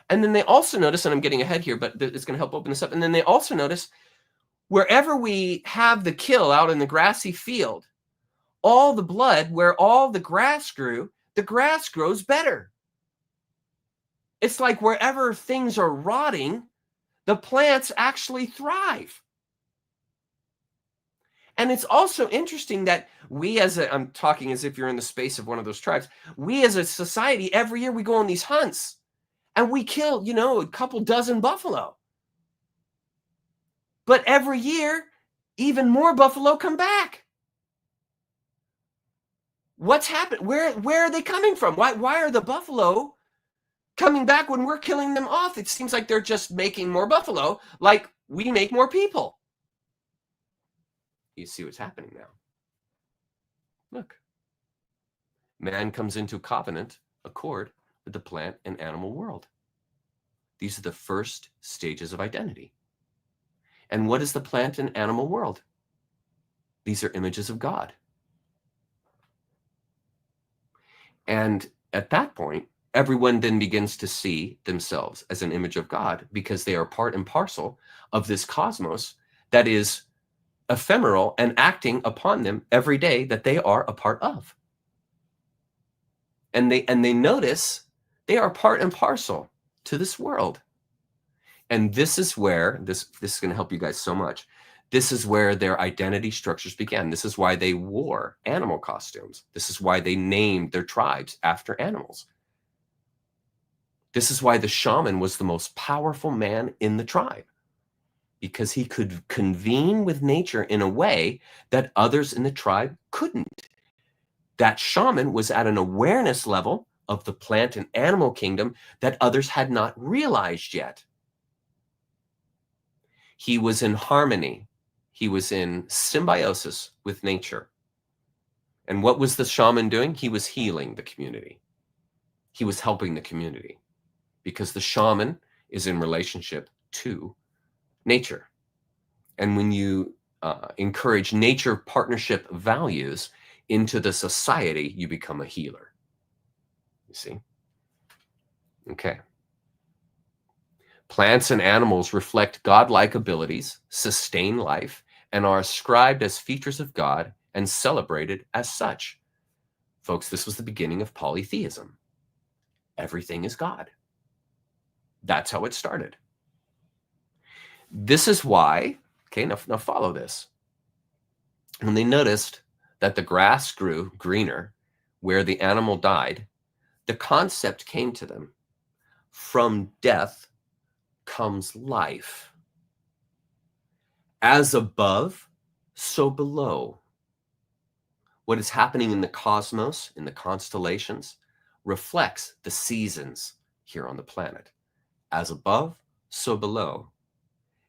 S2: And then they also notice, and I'm getting ahead here, but it's going to help open this up. And then they also notice wherever we have the kill out in the grassy field, all the blood, where all the grass grew, the grass grows better. It's like wherever things are rotting, the plants actually thrive. And it's also interesting that we I'm talking as if you're in the space of one of those tribes, we as a society, every year we go on these hunts and we kill, a couple dozen buffalo. But every year, even more buffalo come back. What's happened? Where are they coming from? Why are the buffalo coming back when we're killing them off? It seems like they're just making more buffalo, like we make more people. You see what's happening now. Look. Man comes into covenant, accord with the plant and animal world. These are the first stages of identity. And what is the plant and animal world? These are images of God. And at that point, everyone then begins to see themselves as an image of God because they are part and parcel of this cosmos that is ephemeral and acting upon them every day that they are a part of. And they notice they are part and parcel to this world. And this is where, this is going to help you guys so much. This is where their identity structures began. This is why they wore animal costumes. This is why they named their tribes after animals. This is why the shaman was the most powerful man in the tribe, because he could convene with nature in a way that others in the tribe couldn't. That shaman was at an awareness level of the plant and animal kingdom that others had not realized yet. He was in harmony. He was in symbiosis with nature. And what was the shaman doing? He was healing the community. He was helping the community because the shaman is in relationship to nature. And when you encourage nature partnership values into the society, you become a healer. You see? Okay. Plants and animals reflect godlike abilities, sustain life, and are ascribed as features of God and celebrated as such. Folks, this was the beginning of polytheism. Everything is God. That's how it started. This is why, okay, now follow this. When they noticed that the grass grew greener where the animal died, the concept came to them. From death comes life. As above, so below. What is happening in the cosmos, in the constellations, reflects the seasons here on the planet. As above, so below.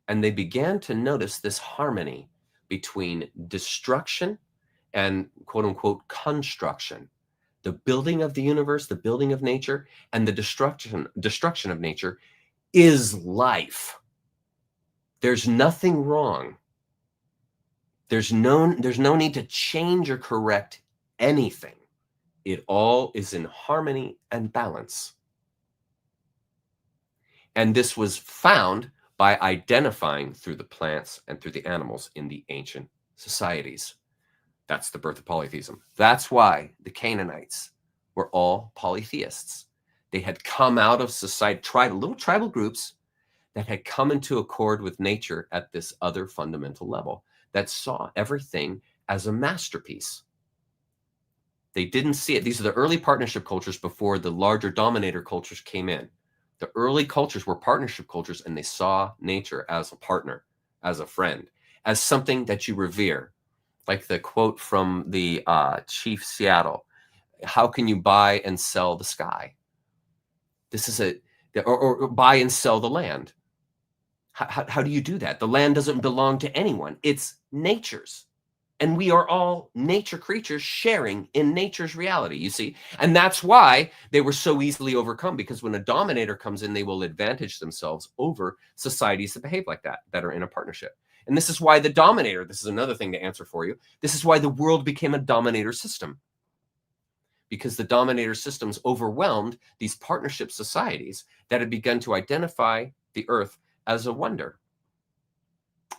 S2: And they began to notice this harmony between destruction and quote unquote construction. The building of the universe, the building of nature, and the destruction of nature is life. There's nothing wrong. There's no need to change or correct anything. It all is in harmony and balance. And this was found by identifying through the plants and through the animals in the ancient societies. That's the birth of polytheism. That's why the Canaanites were all polytheists. They had come out of society, little tribal groups that had come into accord with nature at this other fundamental level that saw everything as a masterpiece. They didn't see it. These are the early partnership cultures before the larger dominator cultures came in. The early cultures were partnership cultures, and they saw nature as a partner, as a friend, as something that you revere. Like the quote from the Chief Seattle, how can you buy and sell the sky? This is or buy and sell the land. How do you do that? The land doesn't belong to anyone. It's nature's. And we are all nature creatures sharing in nature's reality, you see? And that's why they were so easily overcome, because when a dominator comes in, they will advantage themselves over societies that behave like that are in a partnership. And this is why the dominator, this is another thing to answer for you, this is why the world became a dominator system. Because the dominator systems overwhelmed these partnership societies that had begun to identify the earth as a wonder.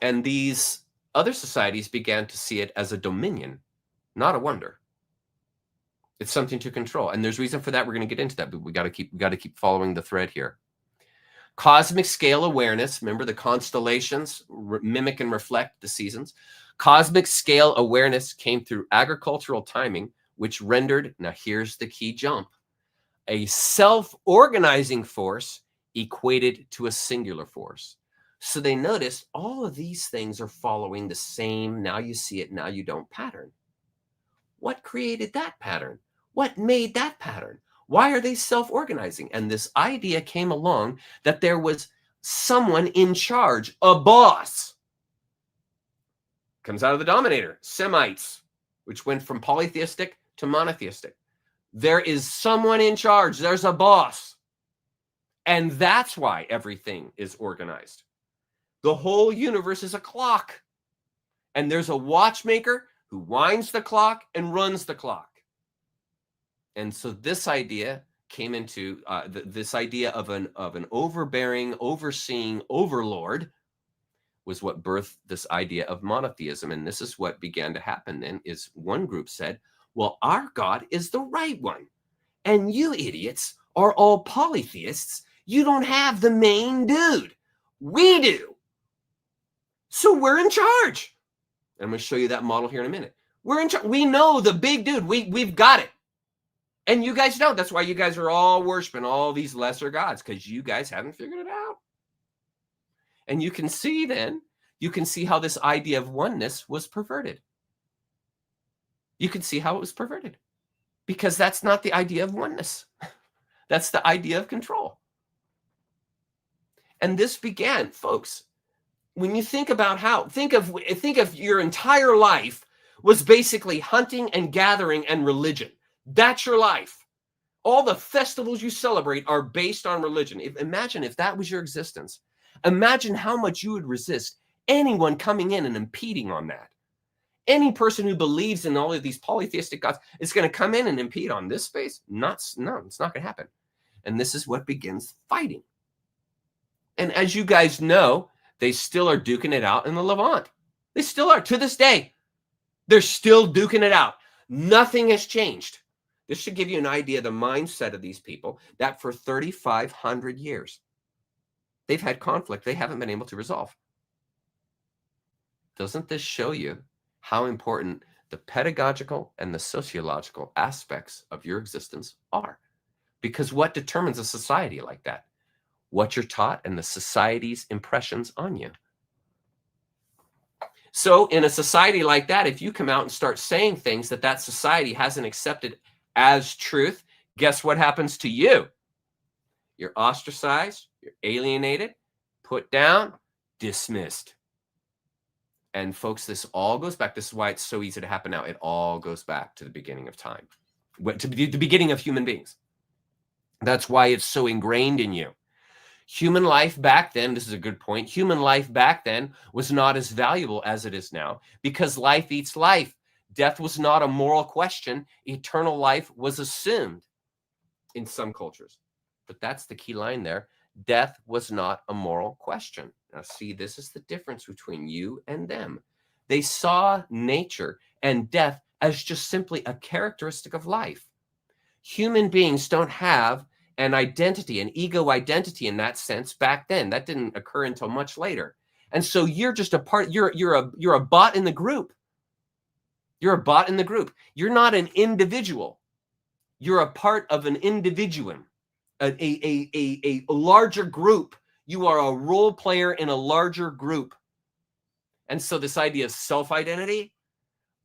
S2: And these other societies began to see it as a dominion, not a wonder. It's something to control. And there's reason for that. We're going to get into that, but we got to keep following the thread here. Cosmic scale awareness, remember the constellations mimic and reflect the seasons. Cosmic scale awareness came through agricultural timing, which rendered, now here's the key jump, a self-organizing force equated to a singular force. So they noticed all of these things are following the same, now you see it, now you don't pattern. What created that pattern? What made that pattern? Why are they self-organizing? And this idea came along that there was someone in charge, a boss. Comes out of the Dominator, Semites, which went from polytheistic to monotheistic. There is someone in charge. There's a boss. And that's why everything is organized. The whole universe is a clock. And there's a watchmaker who winds the clock and runs the clock. And so this idea came into this idea of an overbearing, overseeing overlord was what birthed this idea of monotheism. And this is what began to happen then is one group said, well, our God is the right one. And you idiots are all polytheists. You don't have the main dude. We do. So we're in charge. And I'm going to show you that model here in a minute. We're in charge. We know the big dude. We've got it. And you guys don't. That's why you guys are all worshiping all these lesser gods, because you guys haven't figured it out. And you can see then, you can see how this idea of oneness was perverted. You can see how it was perverted. Because that's not the idea of oneness. That's the idea of control. And this began, folks, when you think about how, think of your entire life was basically hunting and gathering and religion. That's your life. All the festivals you celebrate are based on religion. Imagine if that was your existence. Imagine how much you would resist anyone coming in and impeding on that. Any person who believes in all of these polytheistic gods is going to come in and impede on this space. No, it's not going to happen. And this is what begins fighting. And as you guys know, they still are duking it out in the Levant. They still are to this day. They're still duking it out. Nothing has changed. This should give you an idea of the mindset of these people that for 3,500 years, they've had conflict they haven't been able to resolve. Doesn't this show you how important the pedagogical and the sociological aspects of your existence are? Because what determines a society like that? What you're taught and the society's impressions on you. So in a society like that, if you come out and start saying things that society hasn't accepted as truth, guess what happens to you? You're ostracized, you're alienated, put down, dismissed. And folks, this all goes back. This is why it's so easy to happen now. It all goes back to the beginning of time, to the beginning of human beings. That's why it's so ingrained in you. Human life back then, this is a good point, human life back then was not as valuable as it is now because life eats life. Death was not a moral question. Eternal life was assumed in some cultures. But that's the key line there. Death was not a moral question. Now see, this is the difference between you and them. They saw nature and death as just simply a characteristic of life. Human beings don't have an identity, an ego identity in that sense back then. That didn't occur until much later. And so you're just a part, you're a bot in the group. You're a bot in the group. You're not an individual. You're a part of an individuum, a larger group. You are a role player in a larger group. And so this idea of self-identity,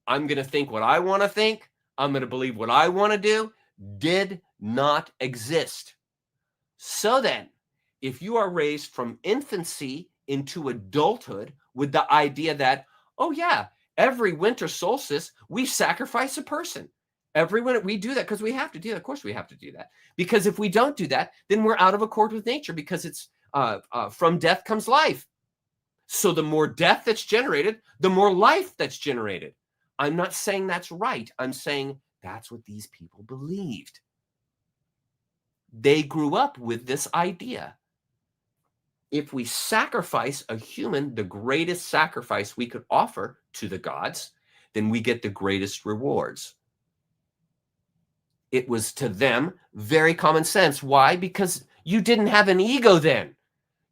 S2: I'm going to think what I want to think, I'm going to believe what I want to do, did not exist. So then, if you are raised from infancy into adulthood with the idea that, oh yeah, every winter solstice, we sacrifice a person. Every winter, we do that because we have to do that. Of course we have to do that. Because if we don't do that, then we're out of accord with nature because it's from death comes life. So the more death that's generated, the more life that's generated. I'm not saying that's right. I'm saying that's what these people believed. They grew up with this idea. If we sacrifice a human, the greatest sacrifice we could offer to the gods, then we get the greatest rewards. It was to them very common sense. Why? Because you didn't have an ego then.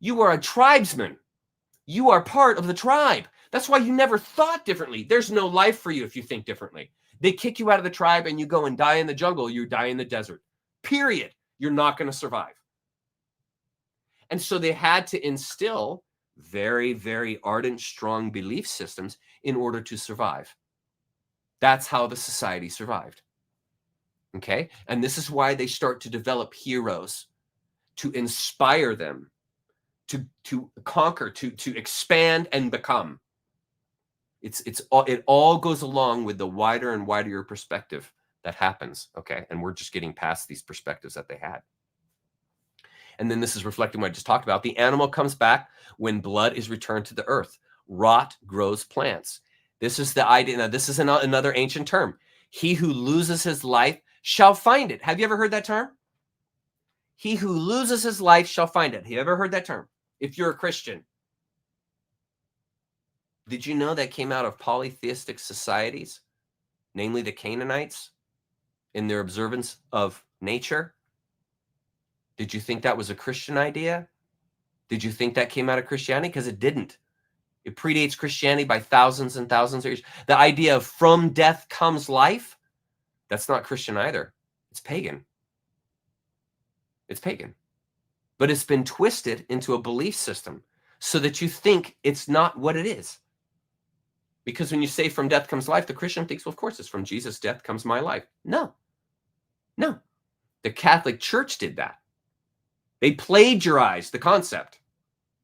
S2: You were a tribesman. You are part of the tribe. That's why you never thought differently. There's no life for you if you think differently. They kick you out of the tribe and you go and die in the jungle. You die in the desert. Period. You're not going to survive. And so they had to instill very, very ardent, strong belief systems in order to survive. That's how the society survived. Okay? And this is why they start to develop heroes to inspire them to conquer, to expand and become. It all goes along with the wider and wider your perspective that happens. Okay? And we're just getting past these perspectives that they had. And then this is reflecting what I just talked about. The animal comes back when blood is returned to the earth. Rot grows plants. This is the idea. Now, this is another ancient term. He who loses his life shall find it. Have you ever heard that term? He who loses his life shall find it. Have you ever heard that term? If you're a Christian. Did you know that came out of polytheistic societies, namely the Canaanites, in their observance of nature? Did you think that was a Christian idea? Did you think that came out of Christianity? Because it didn't. It predates Christianity by thousands and thousands of years. The idea of from death comes life, that's not Christian either. It's pagan. It's pagan. But it's been twisted into a belief system so that you think it's not what it is. Because when you say from death comes life, the Christian thinks, well, of course, it's from Jesus' death comes my life. No. No. The Catholic Church did that. They plagiarized the concept.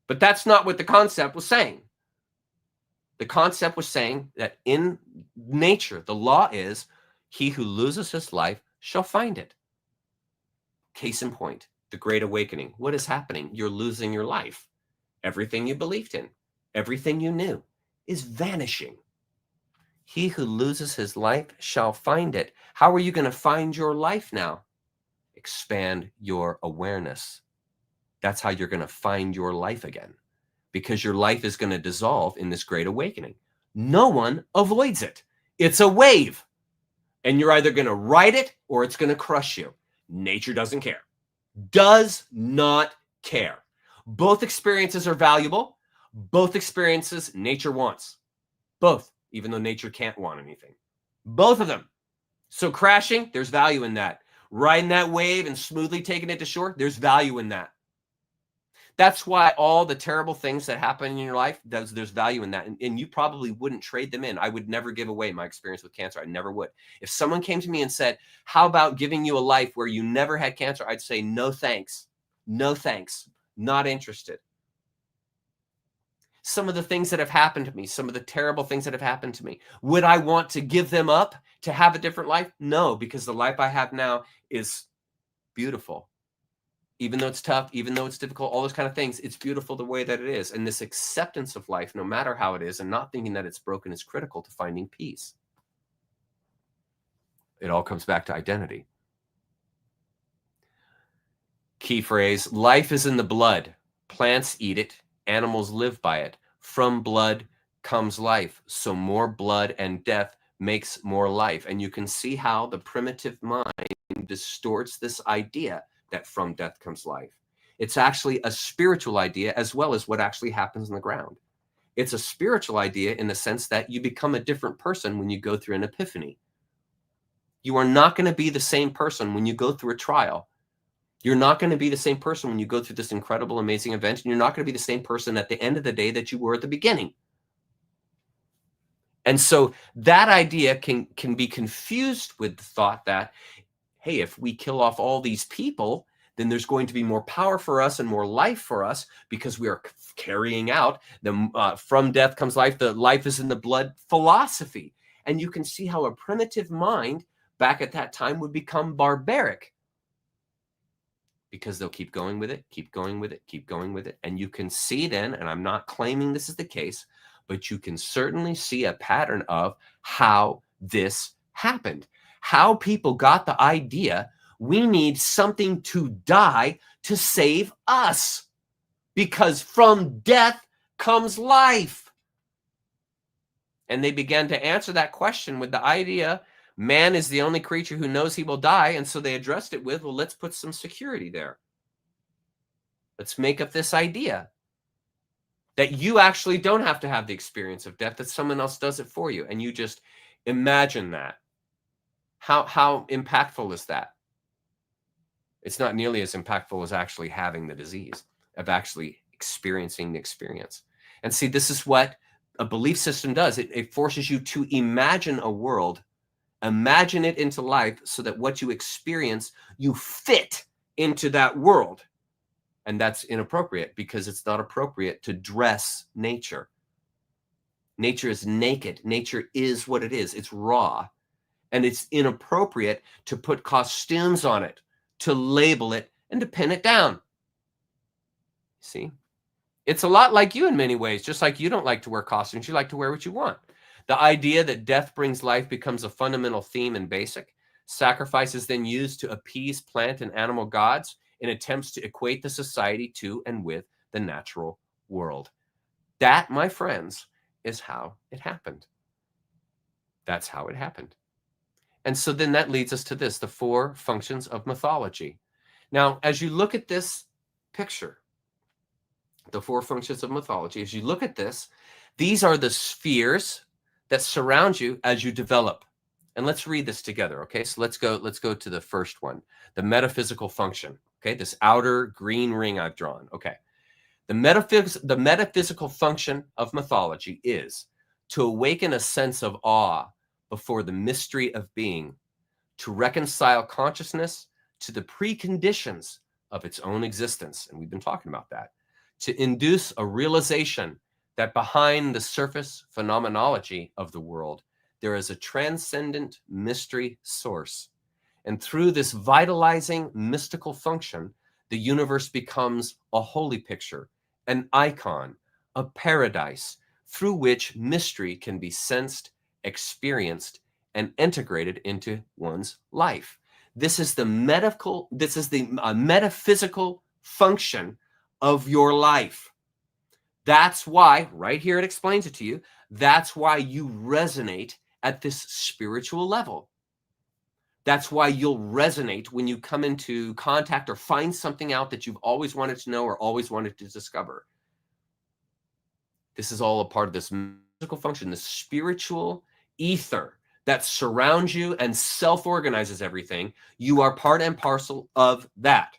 S2: But that's not what the concept was saying. The concept was saying that in nature, the law is, he who loses his life shall find it. Case in point, the Great Awakening. What is happening? You're losing your life. Everything you believed in, everything you knew is vanishing. He who loses his life shall find it. How are you going to find your life now? Expand your awareness. That's how you're going to find your life again, because your life is going to dissolve in this Great Awakening. No one avoids it. It's a wave, and you're either going to ride it or it's going to crush you. Nature doesn't care. Does not care. Both experiences are valuable. Both experiences nature wants. Both, even though nature can't want anything. Both of them. So crashing, there's value in that. Riding that wave and smoothly taking it to shore, there's value in that. That's why all the terrible things that happen in your life, there's value in that. And you probably wouldn't trade them in. I would never give away my experience with cancer. I never would. If someone came to me and said, how about giving you a life where you never had cancer? I'd say, no, thanks. No, thanks. Not interested. Some of the things that have happened to me, some of the terrible things that have happened to me, would I want to give them up to have a different life? No, because the life I have now is beautiful. Even though it's tough, even though it's difficult, all those kind of things, it's beautiful the way that it is. And this acceptance of life, no matter how it is, and not thinking that it's broken is critical to finding peace. It all comes back to identity. Key phrase, life is in the blood. Plants eat it. Animals live by it. From blood comes life. So more blood and death makes more life. And you can see how the primitive mind distorts this idea that from death comes life. It's actually a spiritual idea as well as what actually happens in the ground. It's a spiritual idea in the sense that you become a different person when you go through an epiphany. You are not going to be the same person when you go through a trial. You're not going to be the same person when you go through this incredible, amazing event, and you're not going to be the same person at the end of the day that you were at the beginning. And so that idea can be confused with the thought that, hey, if we kill off all these people, then there's going to be more power for us and more life for us because we are carrying out the from death comes life, the life is in the blood philosophy. And you can see how a primitive mind back at that time would become barbaric because they'll keep going with it, keep going with it, keep going with it. And you can see then, and I'm not claiming this is the case, but you can certainly see a pattern of how this happened. How people got the idea we need something to die to save us because from death comes life. And they began to answer that question with the idea man is the only creature who knows he will die. And so they addressed it with, well, let's put some security there. Let's make up this idea that you actually don't have to have the experience of death, that someone else does it for you. And you just imagine that. How impactful is that? It's not nearly as impactful as actually having the disease, of actually experiencing the experience. And see, this is what a belief system does. It forces you to imagine a world, imagine it into life, so that what you experience, you fit into that world. And that's inappropriate, because it's not appropriate to dress nature. Nature is naked. Nature is what it is. It's raw. And it's inappropriate to put costumes on it, to label it, and to pin it down. See? It's a lot like you in many ways. Just like you don't like to wear costumes, you like to wear what you want. The idea that death brings life becomes a fundamental theme and basic. Sacrifice is then used to appease plant and animal gods in attempts to equate the society to and with the natural world. That, my friends, is how it happened. That's how it happened. And so then that leads us to this, the 4 functions of mythology. Now, as you look at this picture, the 4 functions of mythology, as you look at this, these are the spheres that surround you as you develop. And let's read this together, okay? So let's go to the first one, the metaphysical function, okay? This outer green ring I've drawn, okay? The metaphysical function of mythology is to awaken a sense of awe before the mystery of being, to reconcile consciousness to the preconditions of its own existence. And we've been talking about that. To induce a realization that behind the surface phenomenology of the world, there is a transcendent mystery source. And through this vitalizing mystical function, the universe becomes a holy picture, an icon, a paradise through which mystery can be sensed, experienced, and integrated into one's life. This is the metaphysical function of your life. That's why, right here it explains it to you, that's why you resonate at this spiritual level. That's why you'll resonate when you come into contact or find something out that you've always wanted to know or always wanted to discover. This is all a part of this physical function, the spiritual ether that surrounds you and self-organizes everything. You are part and parcel of that.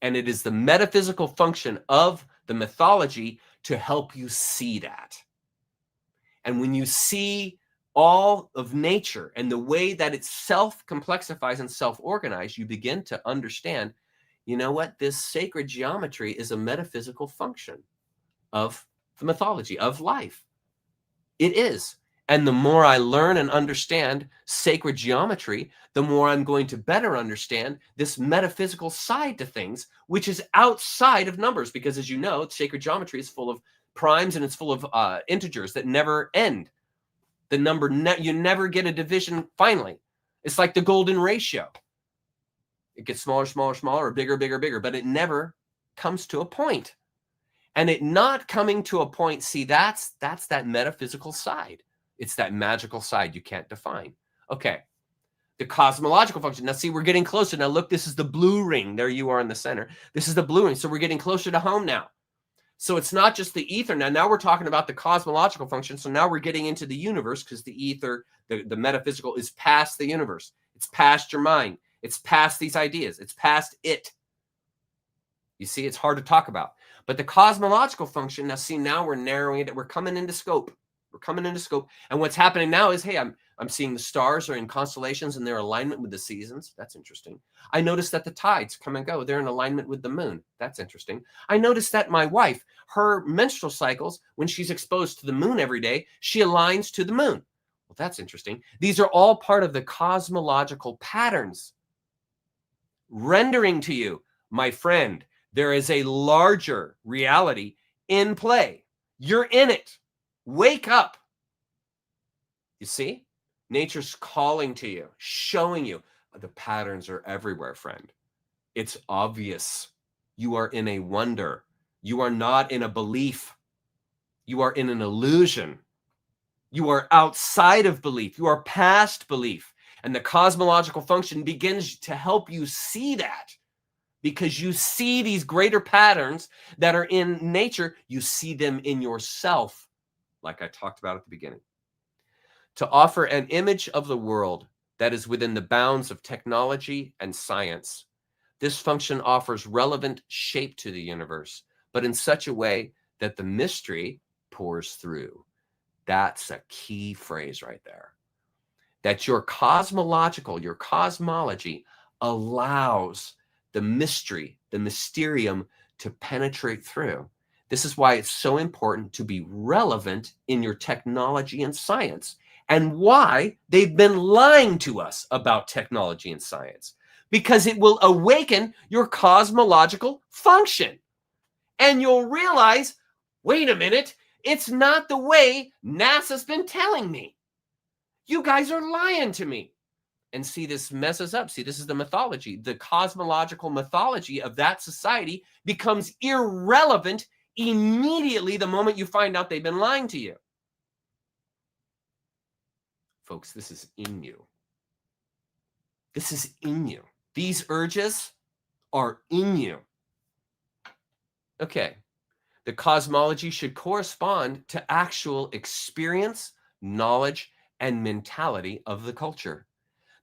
S2: And it is the metaphysical function of the mythology to help you see that. And when you see all of nature and the way that it self-complexifies and self-organizes, you begin to understand, you know what? This sacred geometry is a metaphysical function of the mythology, of life. It is. And the more I learn and understand sacred geometry, the more I'm going to better understand this metaphysical side to things, which is outside of numbers. Because as you know, sacred geometry is full of primes and it's full of integers that never end. The number, you never get a division finally. It's like the golden ratio. It gets smaller, smaller, smaller, or bigger, bigger, bigger, but it never comes to a point. And it not coming to a point, see, that's that metaphysical side. It's that magical side you can't define. Okay, the cosmological function. Now, see, we're getting closer. Now, look, this is the blue ring. There you are in the center. This is the blue ring. So we're getting closer to home now. So it's not just the ether. Now we're talking about the cosmological function. So now we're getting into the universe because the ether, the metaphysical, is past the universe. It's past your mind. It's past these ideas. It's past it. You see, it's hard to talk about. But the cosmological function, now see, now we're narrowing it. We're coming into scope. We're coming into scope. And what's happening now is, hey, I'm seeing the stars are in constellations and their alignment with the seasons. That's interesting. I noticed that the tides come and go. They're in alignment with the moon. That's interesting. I noticed that my wife, her menstrual cycles, when she's exposed to the moon every day, she aligns to the moon. Well, that's interesting. These are all part of the cosmological patterns. Rendering to you, my friend, there is a larger reality in play. You're in it. Wake up. You see? Nature's calling to you, showing you. The patterns are everywhere, friend. It's obvious. You are in a wonder. You are not in a belief. You are in an illusion. You are outside of belief. You are past belief. And the cosmological function begins to help you see that. because you see these greater patterns that are in nature. You see them in yourself, like I talked about at the beginning. To offer an image of the world that is within the bounds of technology and science, this function offers relevant shape to the universe, but in such a way that the mystery pours through. That's a key phrase right there. That your cosmological, your cosmology allows the mystery, the mysterium to penetrate through. This is why it's so important to be relevant in your technology and science, and why they've been lying to us about technology and science, because it will awaken your cosmological function. And you'll realize, wait a minute, it's not the way NASA's been telling me. You guys are lying to me. And see, this messes up. See, this is the mythology. The cosmological mythology of that society becomes irrelevant immediately the moment you find out they've been lying to you. Folks, this is in you. This is in you. These urges are in you. Okay. The cosmology should correspond to actual experience, knowledge, and mentality of the culture.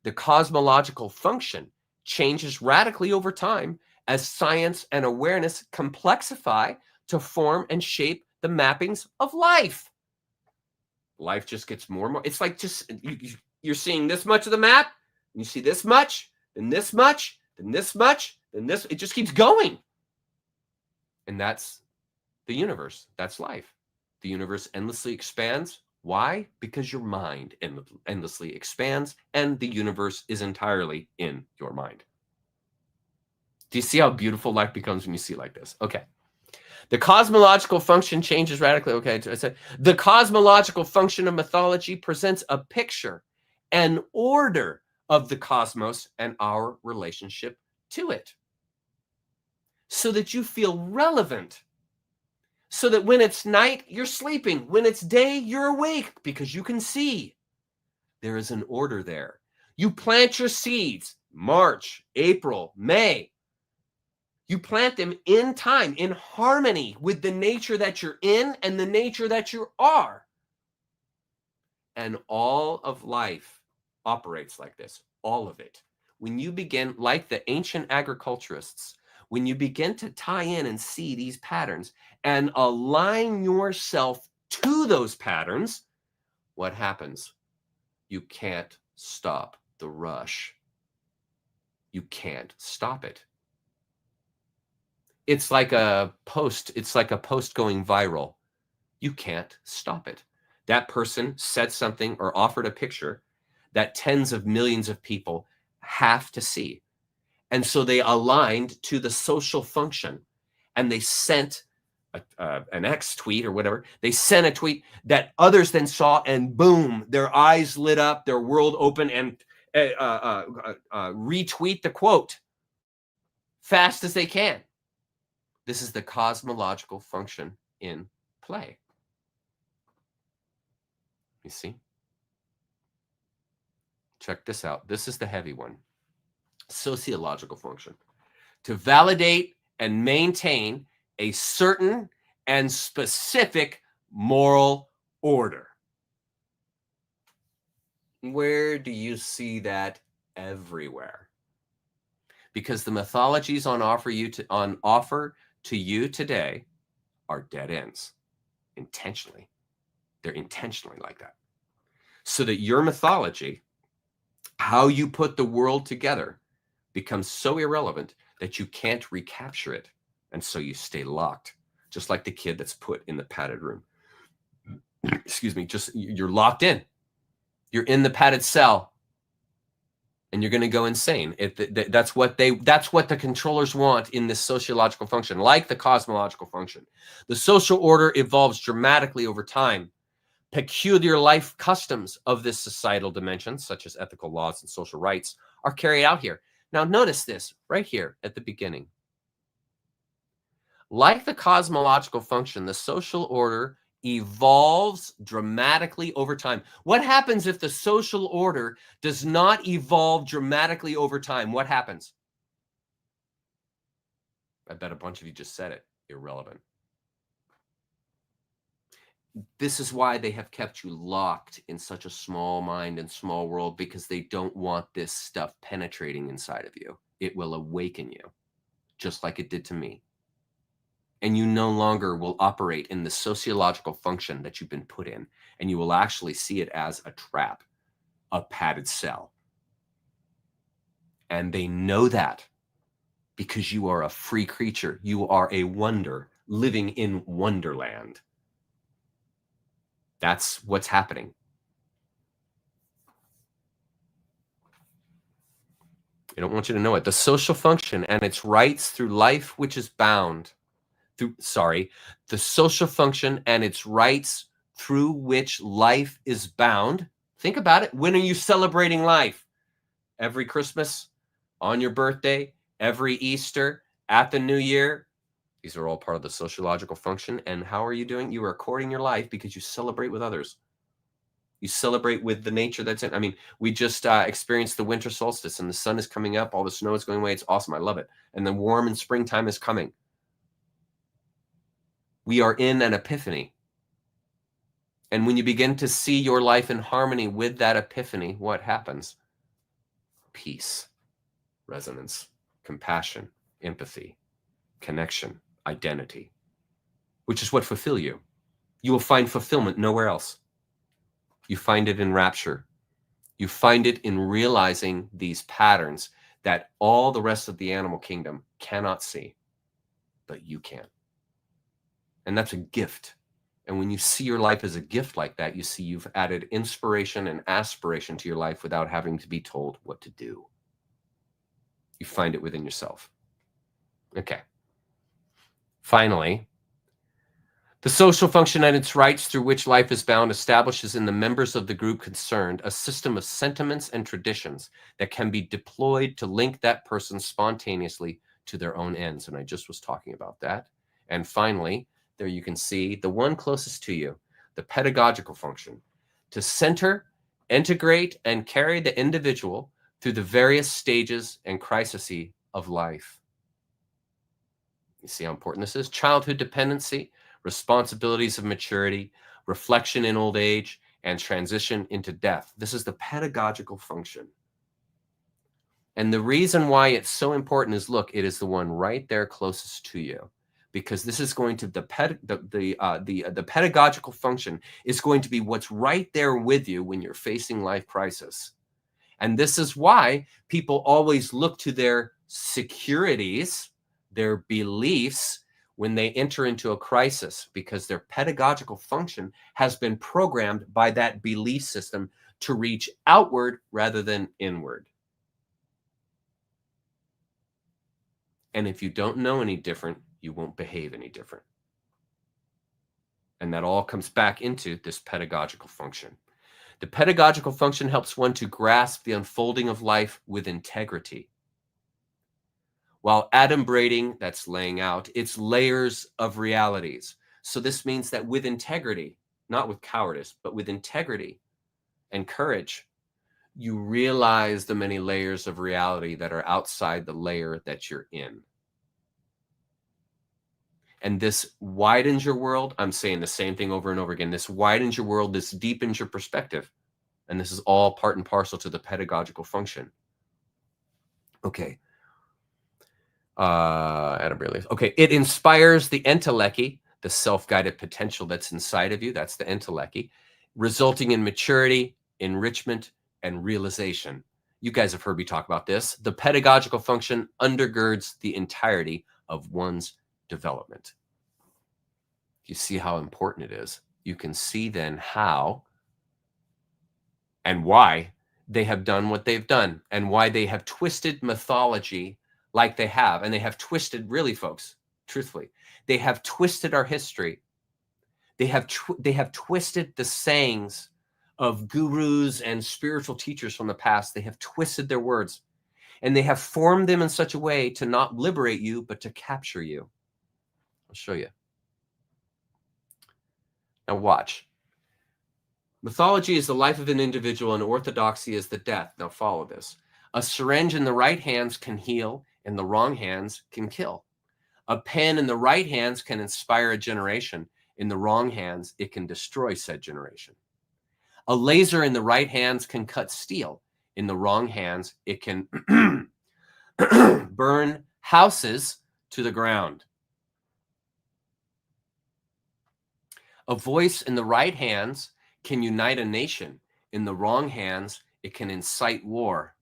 S2: The cosmological function changes radically over time as science and awareness complexify to form and shape the mappings of life. Life just gets more and more. It's like just you're seeing this much of the map, and you see this much, then this much, then this much, then this. It just keeps going. And that's the universe. That's life. The universe endlessly expands. Why? Because your mind endlessly expands, and the universe is entirely in your mind. Do you see how beautiful life becomes when you see it like this? Okay. The cosmological function changes radically. Okay. I said the cosmological function of mythology presents a picture, an order of the cosmos and our relationship to it, so that you feel relevant. So that when it's night, you're sleeping. When it's day, you're awake because you can see. There is an order there. You plant your seeds, March, April, May. You plant them in time, in harmony with the nature that you're in and the nature that you are. And all of life operates like this, all of it. When you begin, like the ancient agriculturists, when you begin to tie in and see these patterns and align yourself to those patterns, what happens? You can't stop the rush. You can't stop it. It's like a post. It's like a post going viral. You can't stop it. That person said something or offered a picture that tens of millions of people have to see. And so they aligned to the social function, and they sent an X tweet or whatever. They sent a tweet that others then saw, and boom, their eyes lit up, their world opened, and retweet the quote fast as they can. This is the cosmological function in play. You see? Check this out. This is the heavy one. Sociological function. To validate and maintain a certain and specific moral order. Where do you see that? Everywhere. Because the mythologies on offer to you today are dead ends. Intentionally. They're intentionally like that. So that your mythology, how you put the world together, becomes so irrelevant that you can't recapture it. And so you stay locked, just like the kid that's put in the padded room. Excuse me, just you're locked in. You're in the padded cell, and you're going to go insane. That's what the controllers want in this sociological function, like the cosmological function. The social order evolves dramatically over time. Peculiar life customs of this societal dimension, such as ethical laws and social rights, are carried out here. Now, notice this right here at the beginning. Like the cosmological function, the social order evolves dramatically over time. What happens if the social order does not evolve dramatically over time? What happens? I bet a bunch of you just said it. Irrelevant. This is why they have kept you locked in such a small mind and small world, because they don't want this stuff penetrating inside of you. It will awaken you, just like it did to me. And you no longer will operate in the sociological function that you've been put in, and you will actually see it as a trap, a padded cell. And they know that because you are a free creature. You are a wonder living in wonderland. That's what's happening. I don't want you to know it. The social function and its rights through life which is bound. The social function and its rights through which life is bound. Think about it. When are you celebrating life? Every Christmas, on your birthday, every Easter, at the New Year. These are all part of the sociological function. And how are you doing? You are recording your life because you celebrate with others. You celebrate with the nature that's in. I mean, we just experienced the winter solstice, and the sun is coming up. All the snow is going away. It's awesome. I love it. And the warm and springtime is coming. We are in an epiphany. And when you begin to see your life in harmony with that epiphany, what happens? Peace, resonance, compassion, empathy, connection, identity, which is what fulfill you. You will find fulfillment nowhere else. You find it in rapture. You find it in realizing these patterns that all the rest of the animal kingdom cannot see, but you can. And that's a gift. And when you see your life as a gift like that, you see you've added inspiration and aspiration to your life without having to be told what to do. You find it within yourself. Okay. Finally, the social function and its rights through which life is bound establishes in the members of the group concerned a system of sentiments and traditions that can be deployed to link that person spontaneously to their own ends. And I just was talking about that. And finally, there you can see the one closest to you, the pedagogical function, to center, integrate, and carry the individual through the various stages and crises of life. You see how important this is? Childhood dependency, responsibilities of maturity, reflection in old age, and transition into death. This is the pedagogical function. And the reason why it's so important is, look, it is the one right there closest to you, because this is going to, the pedagogical function is going to be what's right there with you when you're facing life crisis. And this is why people always look to their securities, their beliefs, when they enter into a crisis, because their pedagogical function has been programmed by that belief system to reach outward rather than inward. And if you don't know any different, you won't behave any different. And that all comes back into this pedagogical function. The pedagogical function helps one to grasp the unfolding of life with integrity, while adumbrating, that's laying out, its layers of realities. So this means that with integrity, not with cowardice, but with integrity and courage, you realize the many layers of reality that are outside the layer that you're in. And this widens your world. I'm saying the same thing over and over again. This widens your world. This deepens your perspective. And this is all part and parcel to the pedagogical function. Okay. Okay. It inspires the entelechy, the self-guided potential that's inside of you. That's the entelechy, resulting in maturity, enrichment, and realization. You guys have heard me talk about this. The pedagogical function undergirds the entirety of one's development. You see how important it is. You can see then how and why they have done what they've done, and why they have twisted mythology like they have. And they have twisted, really, folks, truthfully, they have twisted our history. They have twisted the sayings of gurus and spiritual teachers from the past. They have twisted their words, and they have formed them in such a way to not liberate you, but to capture you. I'll show you. Now watch. Mythology is the life of an individual, and orthodoxy is the death. Now follow this. A syringe in the right hands can heal, and the wrong hands can kill. A pen in the right hands can inspire a generation. In the wrong hands, it can destroy said generation. A laser in the right hands can cut steel. In the wrong hands, it can burn houses to the ground. A voice in the right hands can unite a nation. In the wrong hands, it can incite war.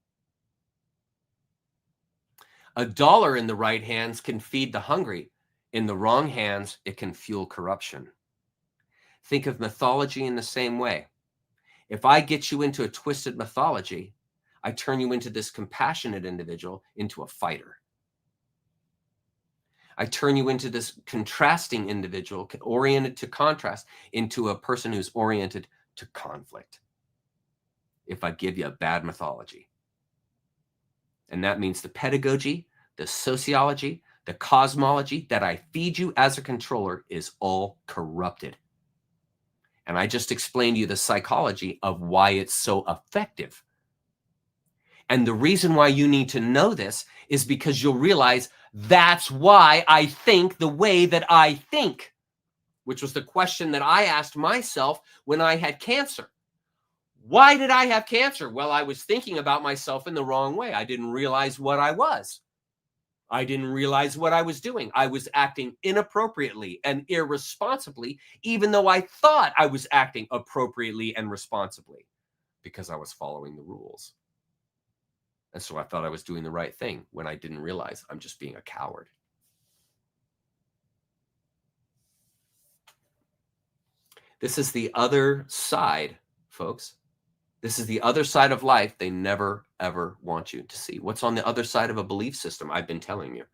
S2: A dollar in the right hands can feed the hungry. In the wrong hands, it can fuel corruption. Think of mythology in the same way. If I get you into a twisted mythology, I turn you into this compassionate individual, into a fighter. I turn you into this contrasting individual, oriented to contrast, into a person who's oriented to conflict. If I give you a bad mythology. And that means the pedagogy, the sociology, the cosmology that I feed you as a controller is all corrupted. And I just explained to you the psychology of why it's so effective. And the reason why you need to know this is because you'll realize that's why I think the way that I think, which was the question that I asked myself when I had cancer. Why did I have cancer? Well, I was thinking about myself in the wrong way. I didn't realize what I was. I didn't realize what I was doing. I was acting inappropriately and irresponsibly, even though I thought I was acting appropriately and responsibly because I was following the rules. And so I thought I was doing the right thing when I didn't realize I'm just being a coward. This is the other side, folks. This is the other side of life they never, ever want you to see. What's on the other side of a belief system? I've been telling you.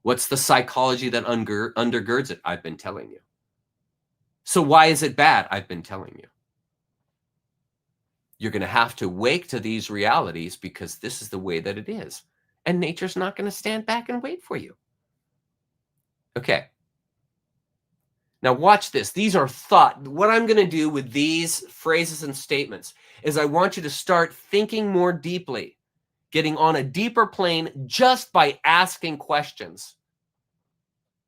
S2: What's the psychology that undergirds it? I've been telling you. So why is it bad? I've been telling you. You're going to have to wake to these realities because this is the way that it is. And nature's not going to stand back and wait for you. Okay. Now watch this. These are thought. What I'm going to do with these phrases and statements is I want you to start thinking more deeply, getting on a deeper plane just by asking questions.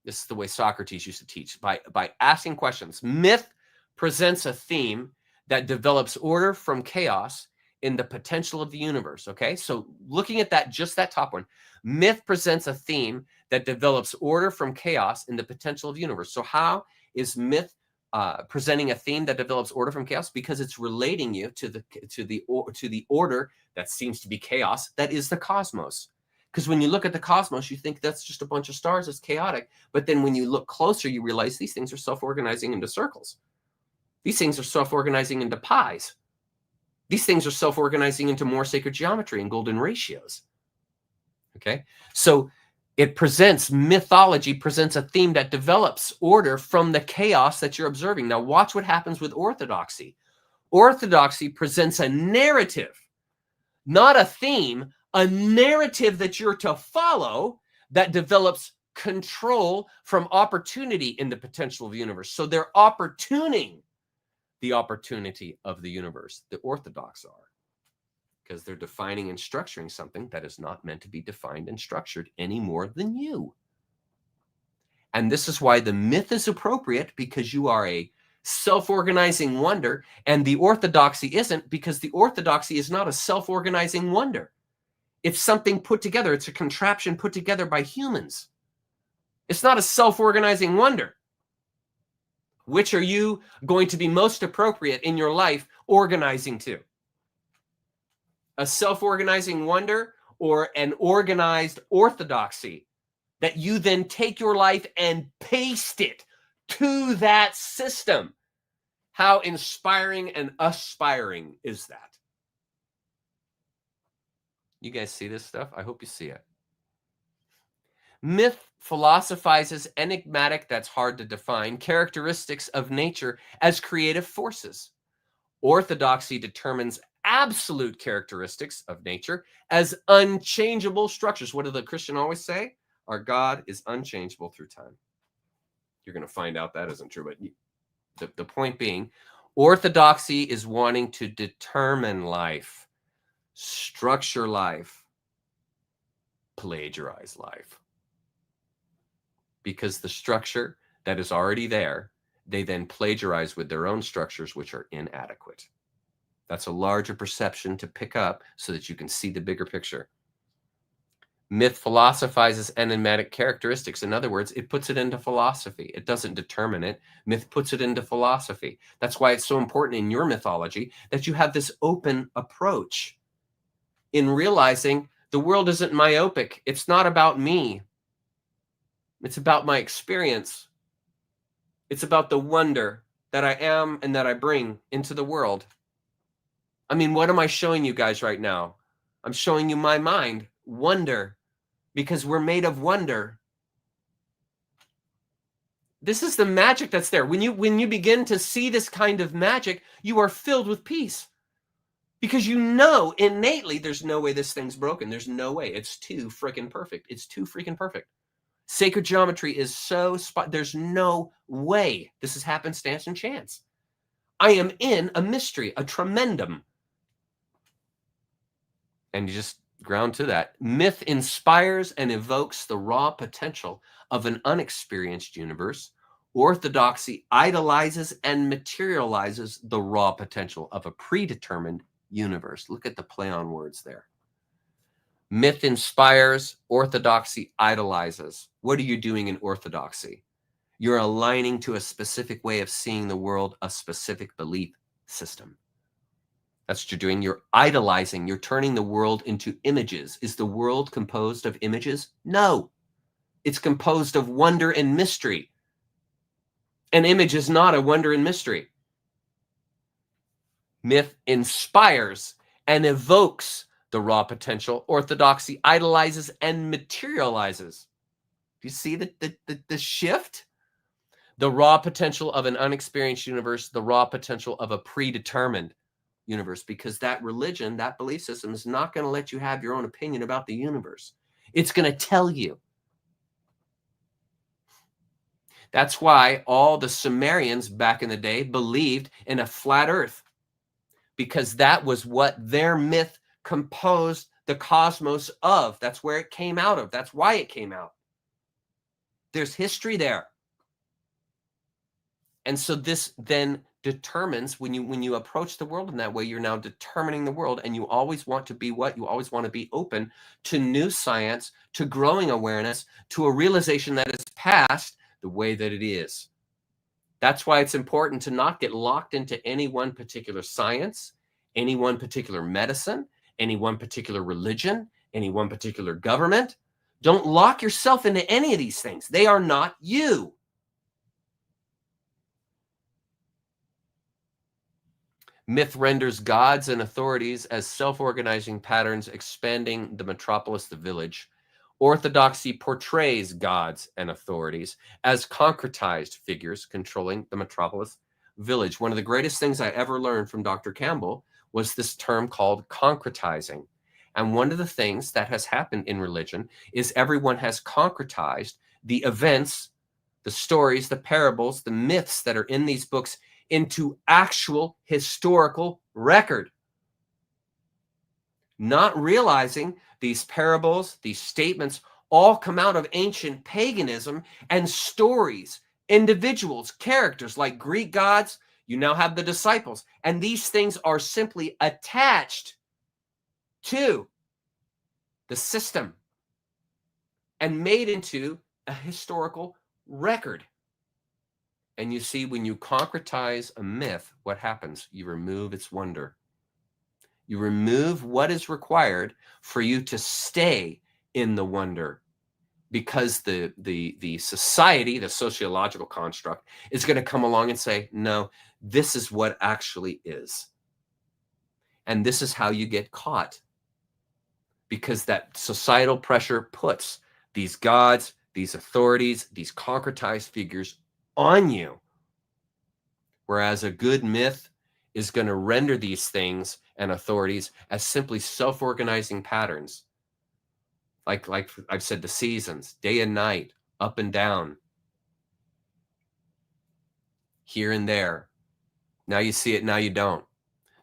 S2: This is the way Socrates used to teach, by asking questions. Myth presents a theme that develops order from chaos in the potential of the universe. Okay, so looking at that, just that top one, myth presents a theme that develops order from chaos in the potential of the universe. So how is myth presenting a theme that develops order from chaos? Because it's relating you to the order that seems to be chaos, that is the cosmos. Because when you look at the cosmos, you think that's just a bunch of stars, it's chaotic. But then when you look closer, you realize these things are self-organizing into circles. These things are self-organizing into pies. These things are self-organizing into more sacred geometry and golden ratios. Okay, so mythology presents a theme that develops order from the chaos that you're observing. Now watch what happens with orthodoxy. Orthodoxy presents a narrative, not a theme, a narrative that you're to follow that develops control from opportunity in the potential of the universe. So they're opportuning the opportunity of the universe. The orthodox are, because they're defining and structuring something that is not meant to be defined and structured any more than you. And this is why the myth is appropriate, because you are a self-organizing wonder, and the orthodoxy isn't, because the orthodoxy is not a self-organizing wonder. It's something put together. It's a contraption put together by humans. It's not a self-organizing wonder. Which are you going to be most appropriate in your life organizing to? A self-organizing wonder or an organized orthodoxy that you then take your life and paste it to that system? How inspiring and aspiring is that? You guys see this stuff? I hope you see it. Myth philosophizes enigmatic, that's hard to define, characteristics of nature as creative forces. Orthodoxy determines absolute characteristics of nature as unchangeable structures. What does the Christian always say? Our God is unchangeable through time. You're going to find out that isn't true, but the point being, orthodoxy is wanting to determine life, structure life, plagiarize life. because the structure that is already there, they then plagiarize with their own structures, which are inadequate. That's a larger perception to pick up so that you can see the bigger picture. Myth philosophizes enigmatic characteristics. In other words, it puts it into philosophy. It doesn't determine it. Myth puts it into philosophy. That's why it's so important in your mythology that you have this open approach in realizing the world isn't myopic. It's not about me. It's about my experience. It's about the wonder that I am and that I bring into the world. I mean, what am I showing you guys right now? I'm showing you my mind, wonder, because we're made of wonder. This is the magic that's there. When you begin to see this kind of magic, you are filled with peace. Because you know innately there's no way this thing's broken. There's no way. It's too freaking perfect. It's too freaking perfect. Sacred geometry is so there's no way this is happenstance and chance. I am in a mystery, a tremendum. And you just ground to that. Myth inspires and evokes the raw potential of an unexperienced universe. Orthodoxy idolizes and materializes the raw potential of a predetermined universe. Look at the play on words there. Myth inspires, orthodoxy idolizes. What are you doing in orthodoxy? You're aligning to a specific way of seeing the world, a specific belief system. That's what you're doing. You're idolizing. You're turning the world into images. Is the world composed of images? No. It's composed of wonder and mystery. An image is not a wonder and mystery. Myth inspires and evokes the raw potential. Orthodoxy idolizes and materializes. Do you see the shift? The raw potential of an unexperienced universe, the raw potential of a predetermined universe, because that religion, that belief system is not going to let you have your own opinion about the universe. It's going to tell you. That's why all the Sumerians back in the day believed in a flat earth, because that was what their myth composed the cosmos of. That's where it came out of. That's why it came out. There's history there. And so this then determines, when you approach the world in that way, you're now determining the world, and you always want to be what? You always want to be open to new science, to growing awareness, to a realization that is past the way that it is. That's why it's important to not get locked into any one particular science, any one particular medicine, any one particular religion, any one particular government. Don't lock yourself into any of these things. They are not you. Myth renders gods and authorities as self-organizing patterns expanding the metropolis, the village. Orthodoxy portrays gods and authorities as concretized figures controlling the metropolis village. One of the greatest things I ever learned from Dr. Campbell was this term called concretizing. And one of the things that has happened in religion is everyone has concretized the events, the stories, the parables, the myths that are in these books into actual historical record. Not realizing these parables, these statements, all come out of ancient paganism and stories, individuals, characters like Greek gods. You now have the disciples, and these things are simply attached to the system and made into a historical record. And you see, when you concretize a myth, what happens? You remove its wonder. You remove what is required for you to stay in the wonder, because the society, the sociological construct, is going to come along and say, no, this is what actually is. And this is how you get caught, because that societal pressure puts these gods, these authorities, these concretized figures on you. Whereas a good myth is going to render these things and authorities as simply self-organizing patterns. Like I've said, the seasons, day and night, up and down, here and there. Now you see it, now you don't.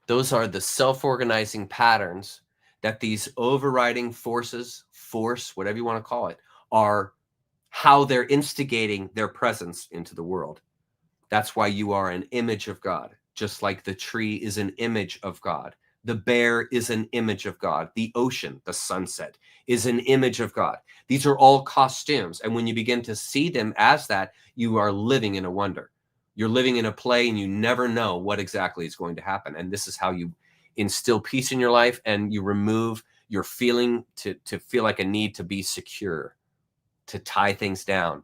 S2: Those are the self-organizing patterns that these overriding forces, force, whatever you want to call it, are how they're instigating their presence into the world. That's why you are an image of God, just like the tree is an image of God. The bear is an image of God. The ocean, the sunset, is an image of God. These are all costumes. And when you begin to see them as that, you are living in a wonder. You're living in a play and you never know what exactly is going to happen. And this is how you instill peace in your life, and you remove your feeling to feel like a need to be secure, to tie things down,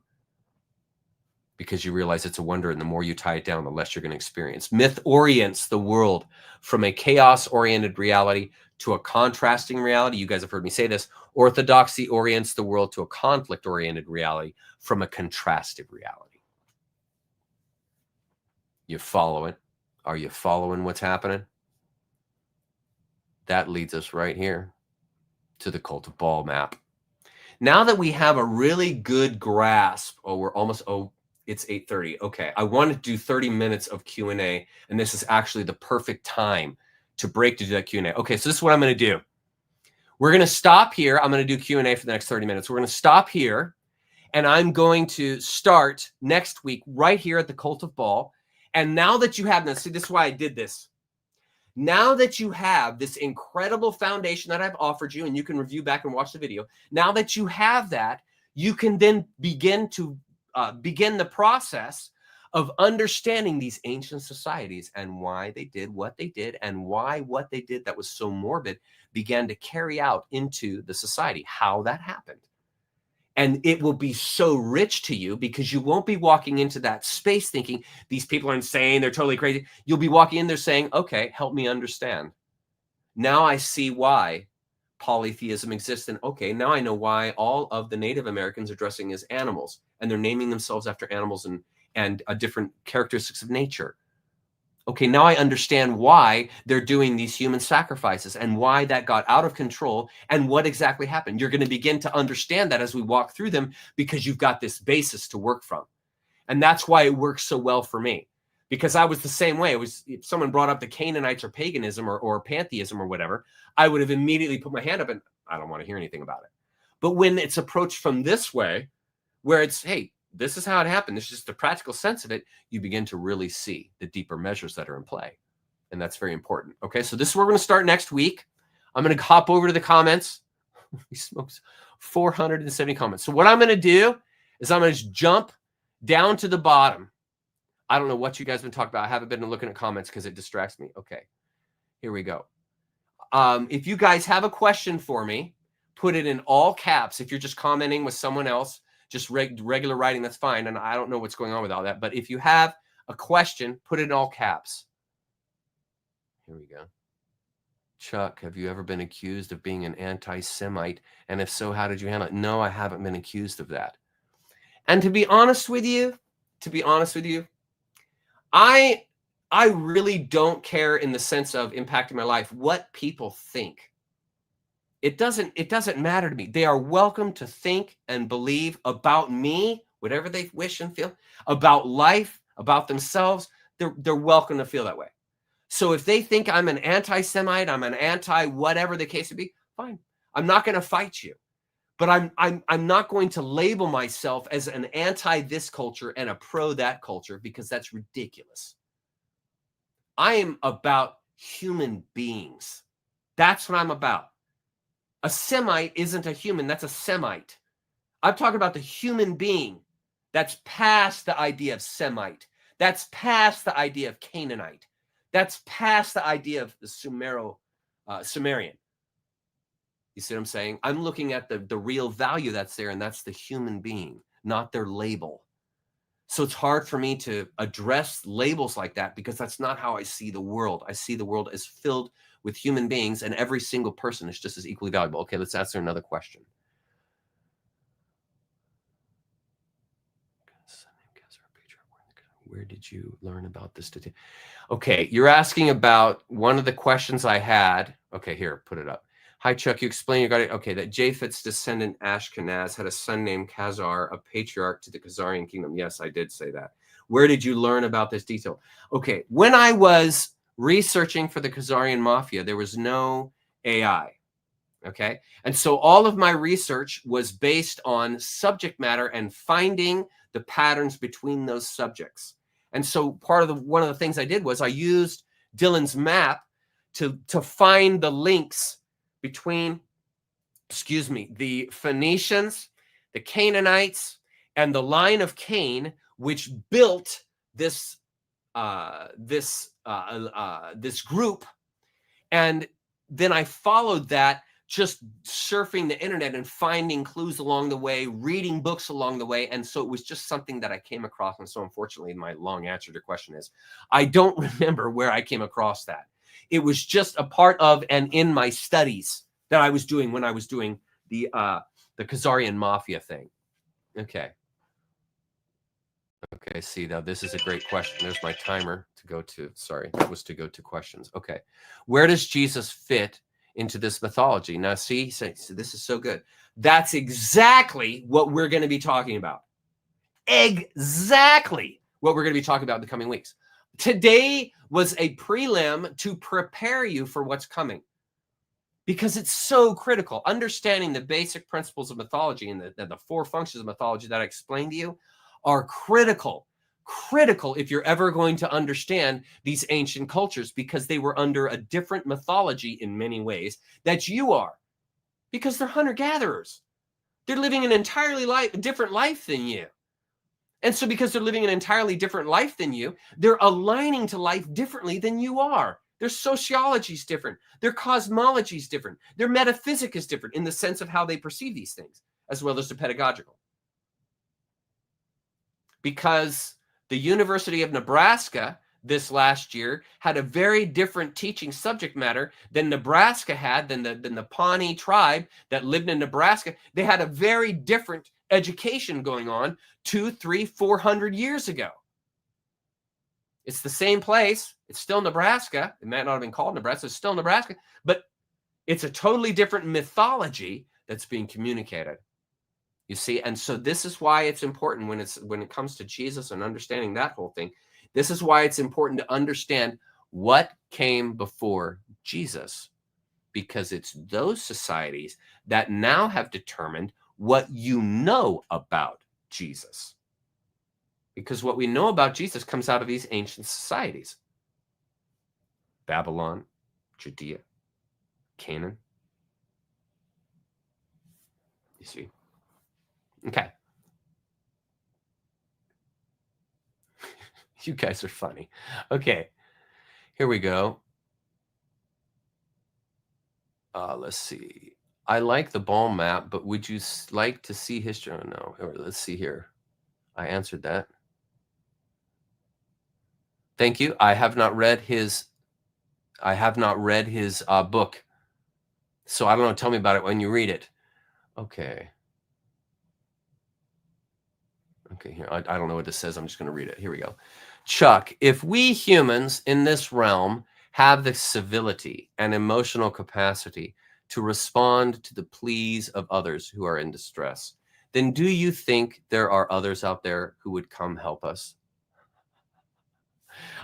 S2: because you realize it's a wonder. And the more you tie it down, the less you're going to experience. Myth orients the world from a chaos-oriented reality to a contrasting reality. You guys have heard me say this. Orthodoxy orients the world to a conflict-oriented reality from a contrastive reality. You follow it? Are you following what's happening? That leads us right here to the cult of Baal map. Now that we have a really good grasp, it's 8:30. Okay, I want to do 30 minutes of Q&A, and this is actually the perfect time to break to do that Q&A. Okay, so this is what I'm going to do. We're going to stop here. I'm going to do Q&A for the next 30 minutes. We're going to stop here, and I'm going to start next week right here at the cult of Baal. And now that you have this, see, this is why I did this. Now that you have this incredible foundation that I've offered you, and you can review back and watch the video, now that you have that, you can then begin the process of understanding these ancient societies and why they did what they did, and why what they did that was so morbid began to carry out into the society, how that happened. And it will be so rich to you, because you won't be walking into that space thinking these people are insane, they're totally crazy. You'll be walking in there saying, okay, help me understand. Now I see why polytheism exists. And okay, now I know why all of the Native Americans are dressing as animals, and they're naming themselves after animals and different characteristics of nature. Okay, now I understand why they're doing these human sacrifices and why that got out of control and what exactly happened. You're going to begin to understand that as we walk through them, because you've got this basis to work from. And that's why it works so well for me, because I was the same way. It was, if someone brought up the Canaanites or paganism or pantheism or whatever, I would have immediately put my hand up and I don't want to hear anything about it. But when it's approached from this way, where it's, hey, this is how it happened, this is just the practical sense of it, you begin to really see the deeper measures that are in play. And that's very important. Okay, so this is where we're going to start next week. I'm going to hop over to the comments. He smokes 470 comments. So what I'm going to do is I'm going to jump down to the bottom. I don't know what you guys have been talking about. I haven't been looking at comments because it distracts me. Okay, here we go. If you guys have a question for me, put it in all caps. If you're just commenting with someone else, just regular writing, that's fine. And I don't know what's going on with all that. But if you have a question, put it in all caps. Here we go. Chuck, have you ever been accused of being an anti-Semite? And if so, how did you handle it? No, I haven't been accused of that. And to be honest with you, I really don't care in the sense of impacting my life what people think. It doesn't matter to me. They are welcome to think and believe about me, whatever they wish and feel, about life, about themselves. They're welcome to feel that way. So if they think I'm an anti-Semite, I'm an anti-whatever the case would be, fine. I'm not going to fight you. But I'm not going to label myself as an anti-this culture and a pro-that culture, because that's ridiculous. I am about human beings. That's what I'm about. A Semite isn't a human. That's a Semite. I'm talking about the human being. That's past the idea of Semite. That's past the idea of Canaanite. That's past the idea of the Sumerian. You see what I'm saying? I'm looking at the real value that's there, and that's the human being, not their label. So it's hard for me to address labels like that, because that's not how I see the world. I see the world as filled with human beings, and every single person is just as equally valuable. Okay, let's answer another question. Where did you learn about this? Okay, you're asking about one of the questions I had. Okay, here, put it up. Hi, Chuck, you explained you got it. Okay, that Japheth's descendant Ashkenaz had a son named Khazar, a patriarch to the Khazarian kingdom. Yes, I did say that. Where did you learn about this detail? Okay, when I was researching for the Khazarian mafia, there was no AI. Okay. And so all of my research was based on subject matter and finding the patterns between those subjects. And so one of the things I did was I used Dylan's map to find the links between, the Phoenicians, the Canaanites, and the line of Cain, which built this group. And then I followed that, just surfing the internet and finding clues along the way, reading books along the way. And so it was just something that I came across. And so unfortunately, my long answer to your question is, I don't remember where I came across that. It was just a part of and in my studies that I was doing when I was doing the Khazarian Mafia thing. Okay. Okay, see, now this is a great question. There's my timer to go to. Sorry, that was to go to questions. Okay. Where does Jesus fit into this mythology? Now, see, so this is so good. That's exactly what we're going to be talking about. Exactly what we're going to be talking about in the coming weeks. Today was a prelim to prepare you for what's coming, because it's so critical. Understanding the basic principles of mythology and the four functions of mythology that I explained to you are critical if you're ever going to understand these ancient cultures, because they were under a different mythology in many ways that you are, because they're hunter-gatherers. They're living an entirely different life than you. And so because they're living an entirely different life than you, they're aligning to life differently than you are. Their sociology is different. Their cosmology is different. Their metaphysic is different in the sense of how they perceive these things, as well as the pedagogical. Because the University of Nebraska this last year had a very different teaching subject matter than Nebraska had, than the Pawnee tribe that lived in Nebraska. They had a very different education going on 200, 300, 400 years ago. It's the same place. It's still Nebraska. It might not have been called Nebraska. It's still Nebraska, but it's a totally different mythology that's being communicated. You see, and so this is why it's important when it comes to Jesus and understanding that whole thing. This is why it's important to understand what came before Jesus, because it's those societies that now have determined what you know about Jesus. Because what we know about Jesus comes out of these ancient societies. Babylon, Judea, Canaan. You see? Okay. You guys are funny. Okay. Here we go. Let's see. I like the Baal map, but would you like to see history? Oh, no. Let's see here. I answered that. Thank you. I have not read his book. So I don't know. Tell me about it when you read it. Okay. Okay, here. I don't know what this says. I'm just going to read it. Here we go. Chuck, if we humans in this realm have the civility and emotional capacity to respond to the pleas of others who are in distress, then do you think there are others out there who would come help us?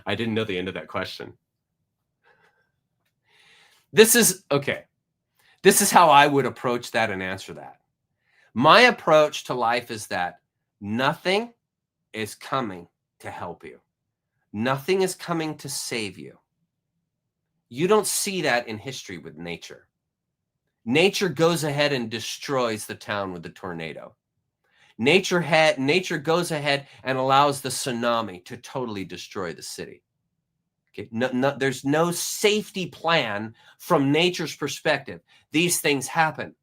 S2: I didn't know the end of that question. This is how I would approach that and answer that. My approach to life is that nothing is coming to help you. Nothing is coming to save you. You don't see that in history with nature. Nature goes ahead and destroys the town with the tornado. Nature goes ahead and allows the tsunami to totally destroy the city. Okay? There's no safety plan from nature's perspective. These things happen.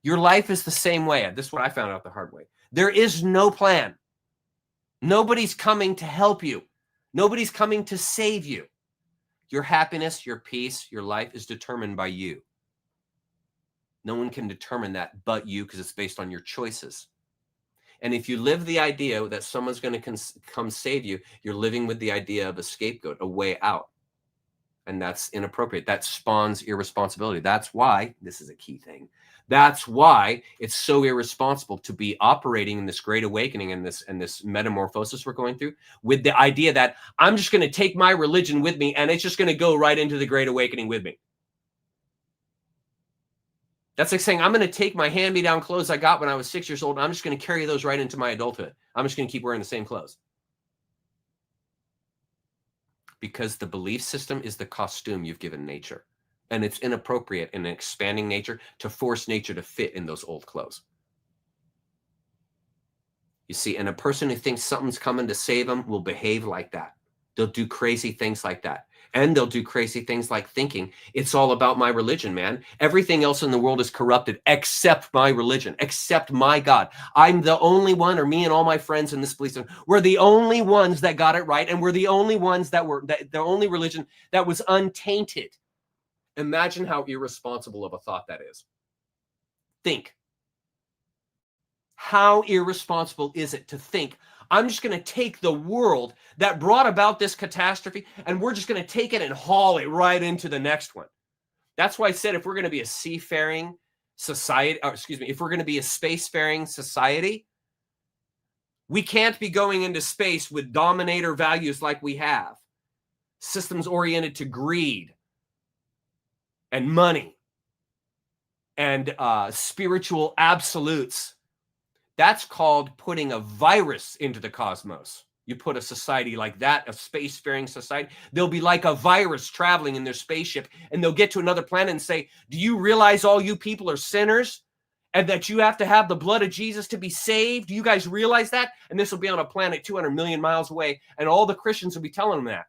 S2: Your life is the same way. This is what I found out the hard way. There is no plan. Nobody's coming to help you. Nobody's coming to save you. Your happiness, your peace, your life is determined by you. No one can determine that but you, because it's based on your choices. And if you live the idea that someone's going to come save you, you're living with the idea of a scapegoat, a way out. And that's inappropriate. That spawns irresponsibility. That's why, this is a key thing, that's why it's so irresponsible to be operating in this great awakening and this metamorphosis we're going through with the idea that I'm just going to take my religion with me and it's just going to go right into the great awakening with me. That's like saying, I'm going to take my hand-me-down clothes I got when I was 6 years old, and I'm just going to carry those right into my adulthood. I'm just going to keep wearing the same clothes. Because the belief system is the costume you've given nature. And it's inappropriate in an expanding nature to force nature to fit in those old clothes. You see, and a person who thinks something's coming to save them will behave like that. They'll do crazy things like that. And they'll do crazy things like thinking, it's all about my religion, man. Everything else in the world is corrupted except my religion, except my God. I'm the only one, or me and all my friends in this belief system, we're the only ones that got it right. And we're the only ones the only religion that was untainted. Imagine how irresponsible of a thought that is. Think. How irresponsible is it to think, I'm just going to take the world that brought about this catastrophe and we're just going to take it and haul it right into the next one. That's why I said if we're going to be a seafaring society, or excuse me, if we're going to be a spacefaring society, we can't be going into space with dominator values like we have. Systems oriented to greed and money and spiritual absolutes. That's called putting a virus into the cosmos. You put a society like that, a spacefaring society, they'll be like a virus traveling in their spaceship, and they'll get to another planet and say, do you realize all you people are sinners and that you have to have the blood of Jesus to be saved? Do you guys realize that? And this will be on a planet 200 million miles away, and all the Christians will be telling them that.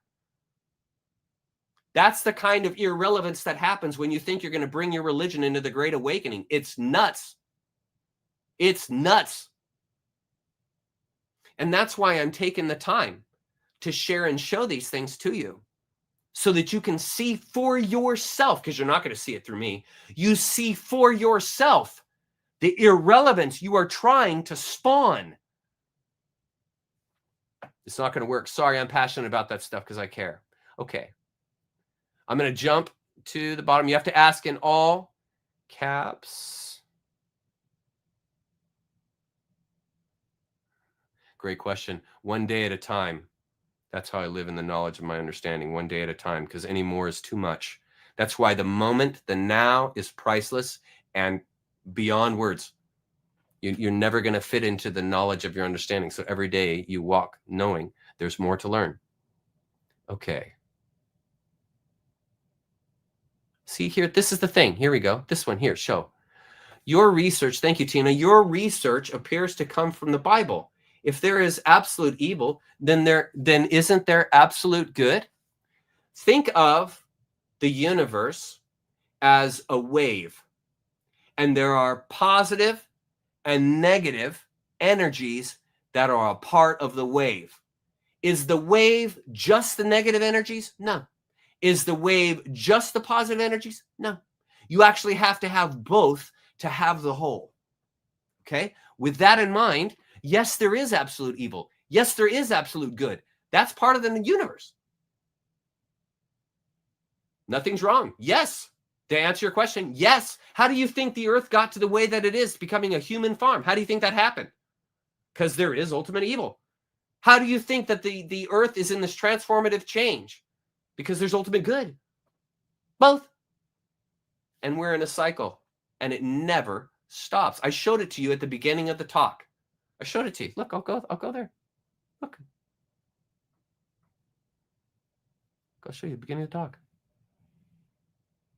S2: That's the kind of irrelevance that happens when you think you're going to bring your religion into the Great Awakening. It's nuts. It's nuts. And that's why I'm taking the time to share and show these things to you so that you can see for yourself, because you're not going to see it through me. You see for yourself the irrelevance you are trying to spawn. It's not going to work. Sorry, I'm passionate about that stuff because I care. Okay. I'm going to jump to the bottom. You have to ask in all caps. Great question. One day at a time. That's how I live in the knowledge of my understanding. One day at a time, because any more is too much. That's why the moment, the now, is priceless and beyond words. You're never going to fit into the knowledge of your understanding. So every day you walk knowing there's more to learn. Okay. See here, this is the thing. Here we go. This one here, show. Your research, thank you, Tina. Your research appears to come from the Bible. If there is absolute evil, then isn't there absolute good? Think of the universe as a wave, and there are positive and negative energies that are a part of the wave. Is the wave just the negative energies? No. Is the wave just the positive energies? No. You actually have to have both to have the whole. Okay? With that in mind, yes, there is absolute evil. Yes, there is absolute good. That's part of the universe. Nothing's wrong. Yes. To answer your question, yes. How do you think the earth got to the way that it is, becoming a human farm? How do you think that happened? Because there is ultimate evil. How do you think that the earth is in this transformative change? Because there's ultimate good. Both. And we're in a cycle, and it never stops. I showed it to you at the beginning of the talk. I showed it to you. Look, I'll go there. Look. I'll show you at the beginning of the talk.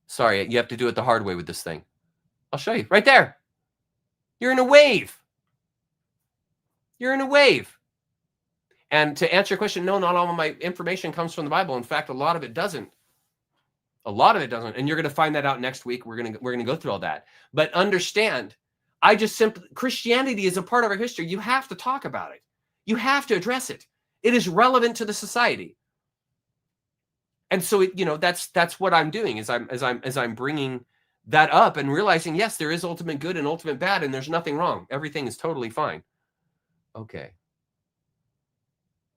S2: Sorry, you have to do it the hard way with this thing. I'll show you. Right there. You're in a wave. You're in a wave. And to answer your question, no, not all of my information comes from the Bible. In fact, a lot of it doesn't. A lot of it doesn't. And you're going to find that out next week. We're going to go through all that. But understand, Christianity is a part of our history. You have to talk about it. You have to address it. It is relevant to the society. And so, that's what I'm doing as I'm bringing that up and realizing, yes, there is ultimate good and ultimate bad, and there's nothing wrong. Everything is totally fine. Okay.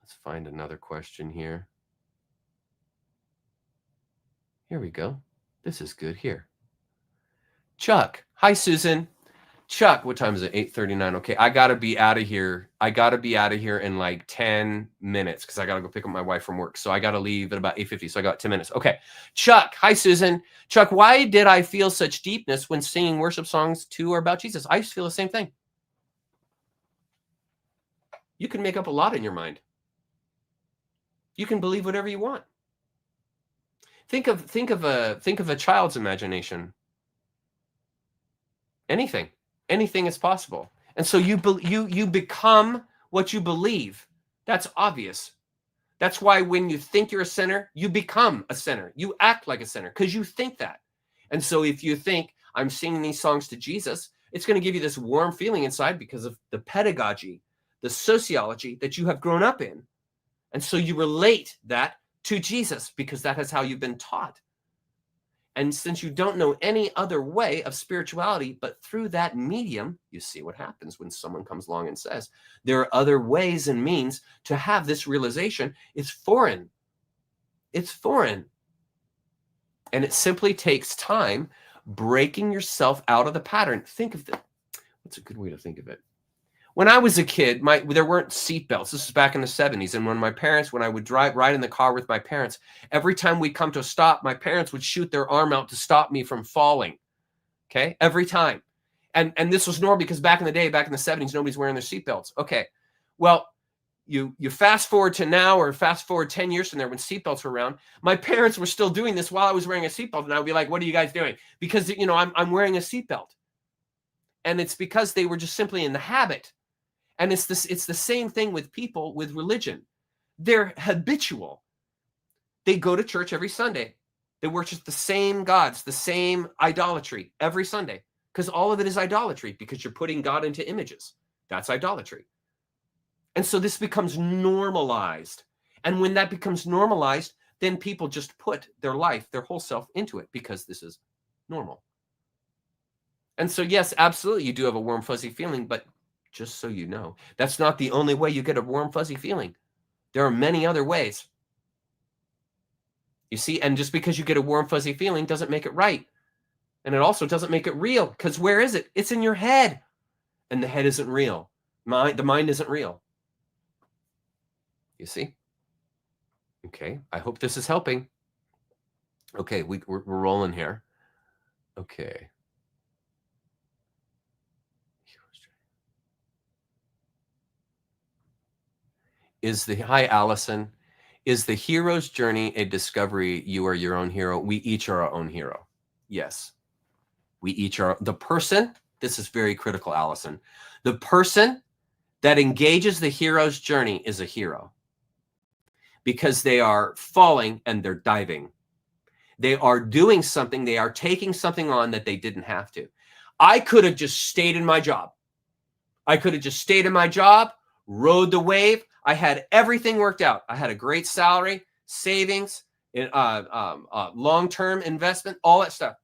S2: Let's find another question here. Here we go. This is good here. Chuck. Hi, Susan. Chuck, what time is it? 8:39. Okay, I gotta be out of here. I gotta be out of here in like 10 minutes because I gotta go pick up my wife from work. So I gotta leave at about 8:50. So I got 10 minutes. Okay. Chuck, hi Susan. Chuck, why did I feel such deepness when singing worship songs to or about Jesus? I used to feel the same thing. You can make up a lot in your mind. You can believe whatever you want. Think of a child's imagination. Anything is possible. And so you become what you believe. That's obvious. That's why when you think you're a sinner, you become a sinner. You act like a sinner because you think that. And so if you think I'm singing these songs to Jesus, it's going to give you this warm feeling inside because of the pedagogy, the sociology that you have grown up in. And so you relate that to Jesus because that is how you've been taught. And since you don't know any other way of spirituality, but through that medium, you see what happens when someone comes along and says, there are other ways and means to have this realization. It's foreign. It's foreign. And it simply takes time breaking yourself out of the pattern. Think of it. What's a good way to think of it? When I was a kid, there weren't seatbelts. This was back in the 70s. And when I would ride in the car with my parents, every time we'd come to a stop, my parents would shoot their arm out to stop me from falling. Okay, every time. And this was normal because back in the day, back in the 70s, nobody's wearing their seatbelts. Okay, well, you fast forward to now or fast forward 10 years from there when seatbelts were around, my parents were still doing this while I was wearing a seatbelt. And I would be like, what are you guys doing? Because, I'm wearing a seatbelt. And it's because they were just simply in the habit. And it's the same thing with people with religion. They're habitual. They go to church every Sunday. They worship the same gods, the same idolatry every Sunday, because all of it is idolatry because you're putting God into images. That's idolatry. And so this becomes normalized. And when that becomes normalized, then people just put their life, their whole self into it because this is normal. And so, yes, absolutely, you do have a warm, fuzzy feeling, but just so you know, that's not the only way you get a warm, fuzzy feeling. There are many other ways. You see, and just because you get a warm, fuzzy feeling doesn't make it right. And it also doesn't make it real, because where is it? It's in your head. And the head isn't real. The mind isn't real. You see? Okay, I hope this is helping. Okay, we're rolling here. Okay. Hi, Allison. Is the hero's journey a discovery? You are your own hero. We each are our own hero. Yes. We each are the person. This is very critical, Allison. The person that engages the hero's journey is a hero because they are falling and they're diving. They are doing something. They are taking something on that they didn't have to. I could have just stayed in my job. Rode the wave. I had everything worked out. I had a great salary, savings, long-term investment, all that stuff.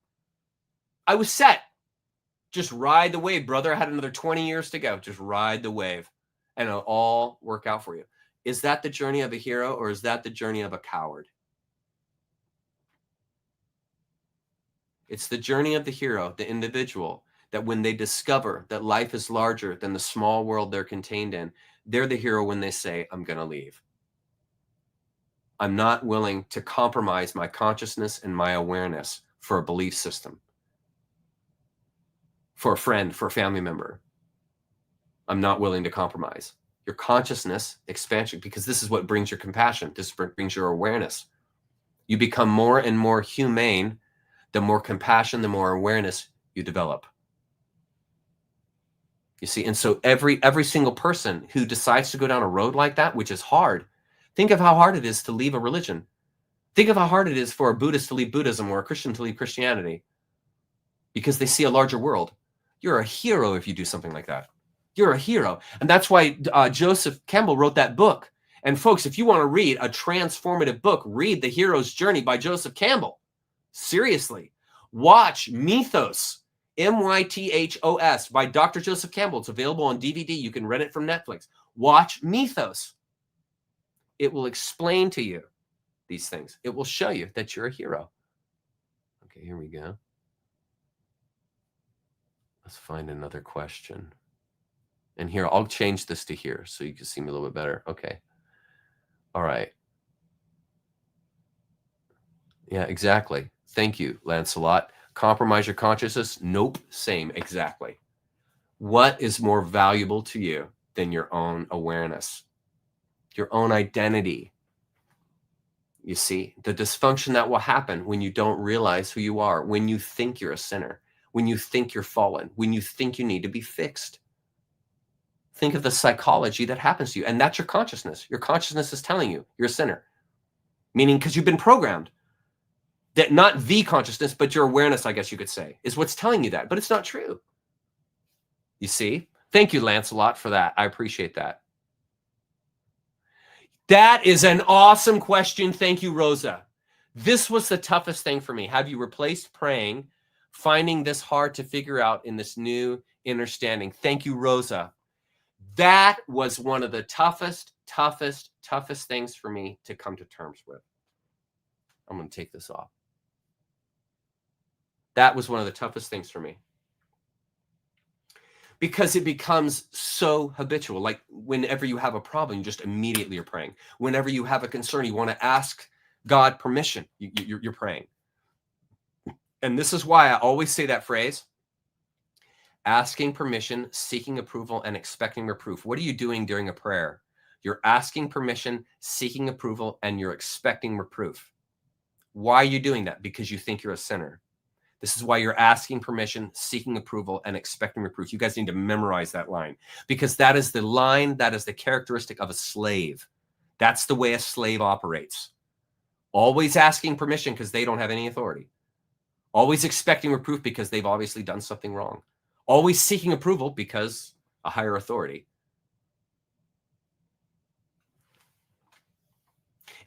S2: I was set. Just ride the wave, brother. I had another 20 years to go. Just ride the wave, and it'll all work out for you. Is that the journey of a hero, or is that the journey of a coward? It's the journey of the hero, the individual, that when they discover that life is larger than the small world they're contained in, they're the hero when they say, I'm going to leave. I'm not willing to compromise my consciousness and my awareness for a belief system, for a friend, for a family member. I'm not willing to compromise. Your consciousness expansion, because this is what brings your compassion. This brings your awareness. You become more and more humane. The more compassion, the more awareness you develop. You see, and so every single person who decides to go down a road like that, which is hard, think of how hard it is to leave a religion. Think of how hard it is for a Buddhist to leave Buddhism or a Christian to leave Christianity because they see a larger world. You're a hero if you do something like that. You're a hero. And that's why Joseph Campbell wrote that book. And folks, if you want to read a transformative book, read The Hero's Journey by Joseph Campbell. Seriously. Watch Mythos. Mythos by Dr. Joseph Campbell. It's available on DVD. You can rent it from Netflix. Watch Mythos. It will explain to you these things. It will show you that you're a hero. Okay, here we go. Let's find another question. And here, I'll change this to here so you can see me a little bit better. Okay. All right. Yeah, exactly. Thank you, Lancelot. Compromise your consciousness? Nope. Same. Exactly. What is more valuable to you than your own awareness, your own identity? You see, the dysfunction that will happen when you don't realize who you are, when you think you're a sinner, when you think you're fallen, when you think you need to be fixed. Think of the psychology that happens to you. And that's your consciousness. Your consciousness is telling you you're a sinner. Meaning because you've been programmed. That not the consciousness, but your awareness, I guess you could say, is what's telling you that. But it's not true. You see? Thank you, Lancelot, for that. I appreciate that. That is an awesome question. Thank you, Rosa. This was the toughest thing for me. Have you replaced praying, finding this hard to figure out in this new understanding? Thank you, Rosa. That was one of the toughest things for me to come to terms with. I'm going to take this off. That was one of the toughest things for me. Because it becomes so habitual. Like whenever you have a problem, you just immediately are praying. Whenever you have a concern, you want to ask God permission, you're praying. And this is why I always say that phrase, asking permission, seeking approval, and expecting reproof. What are you doing during a prayer? You're asking permission, seeking approval, and you're expecting reproof. Why are you doing that? Because you think you're a sinner. This is why you're asking permission, seeking approval, and expecting reproof. You guys need to memorize that line because that is the line, that is the characteristic of a slave. That's the way a slave operates. Always asking permission because they don't have any authority. Always expecting reproof because they've obviously done something wrong. Always seeking approval because a higher authority.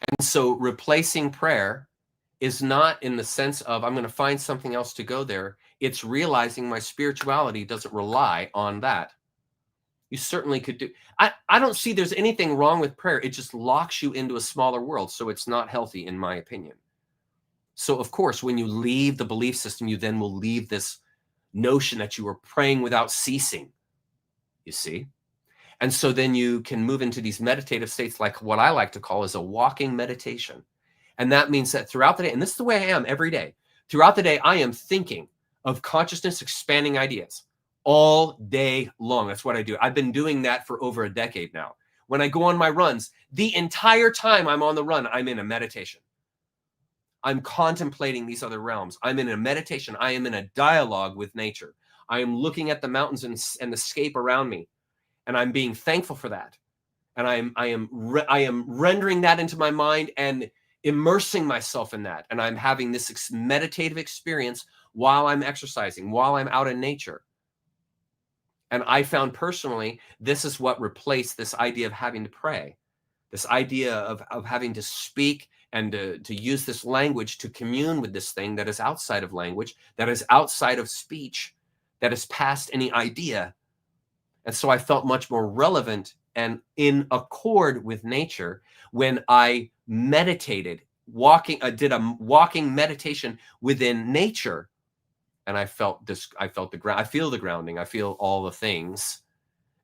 S2: And so replacing prayer is not in the sense of I'm going to find something else to go there. It's realizing my spirituality doesn't rely on that. You certainly could do. I don't see there's anything wrong with prayer. It just locks you into a smaller world. So it's not healthy, in my opinion. So, of course, when you leave the belief system, you then will leave this notion that you are praying without ceasing, you see? And so then you can move into these meditative states like what I like to call is a walking meditation. And that means that throughout the day, and this is the way I am every day, throughout the day, I am thinking of consciousness expanding ideas all day long. That's what I do. I've been doing that for over a decade now. When I go on my runs, the entire time I'm on the run, I'm in a meditation. I'm contemplating these other realms. I'm in a meditation. I am in a dialogue with nature. I am looking at the mountains and the scape around me, and I'm being thankful for that. And I am rendering that into my mind and immersing myself in that. And I'm having this meditative experience while I'm exercising, while I'm out in nature. And I found personally, this is what replaced this idea of having to pray, this idea of having to speak and to use this language to commune with this thing that is outside of language, that is outside of speech, that is past any idea. And so I felt much more relevant and in accord with nature when I meditated, did a walking meditation within nature. And I felt this, I feel the grounding, I feel all the things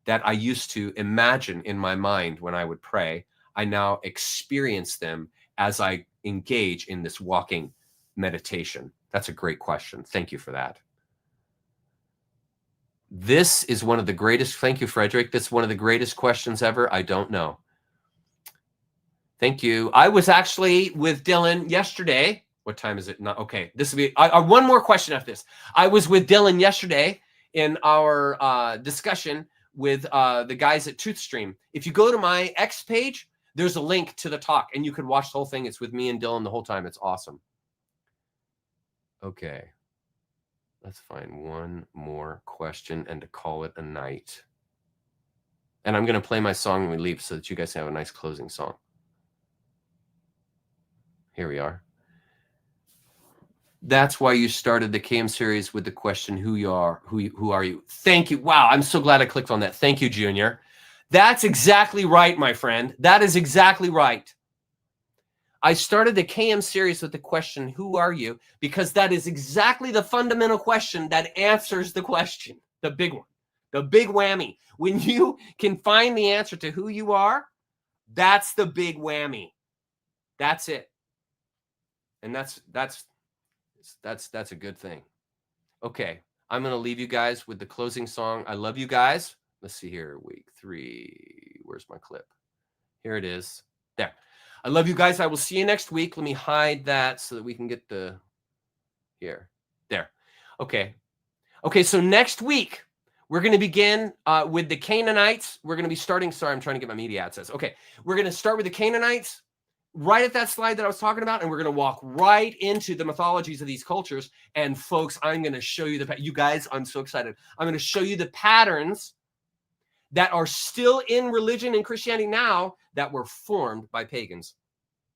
S2: that I used to imagine in my mind when I would pray. I now experience them as I engage in this walking meditation. That's a great question. Thank you for that. This is one of the greatest, thank you, Frederick. That's one of the greatest questions ever. I don't know. Thank you. I was actually with Dylan yesterday. What time is it? Not okay. This will be one more question after this. I was with Dylan yesterday in our discussion with the guys at TruthStream. If you go to my X page, there's a link to the talk, and you could watch the whole thing. It's with me and Dylan the whole time. It's awesome. Okay. Let's find one more question and to call it a night. And I'm going to play my song when we leave so that you guys have a nice closing song. Here we are. That's why you started the KM series with the question, who are you? Thank you. Wow, I'm so glad I clicked on that. Thank you, Junior. That's exactly right, my friend. That is exactly right. I started the KM series with the question, who are you? Because that is exactly the fundamental question that answers the question, the big one, the big whammy. When you can find the answer to who you are, that's the big whammy. That's it. And that's a good thing. Okay, I'm going to leave you guys with the closing song. I love you guys. Let's see here, week 3. Where's my clip? Here it is. There. I love you guys. I will see you next week. Let me hide that so that we can get the here. There. Okay. Okay, so next week, we're going to begin with the Canaanites. We're going to be starting. Sorry, I'm trying to get my media access. Okay, we're going to start with the Canaanites right at that slide that I was talking about, and we're going to walk right into the mythologies of these cultures. And folks, I'm going to show you you guys, I'm so excited. I'm going to show you the patterns that are still in religion and Christianity now that were formed by pagans.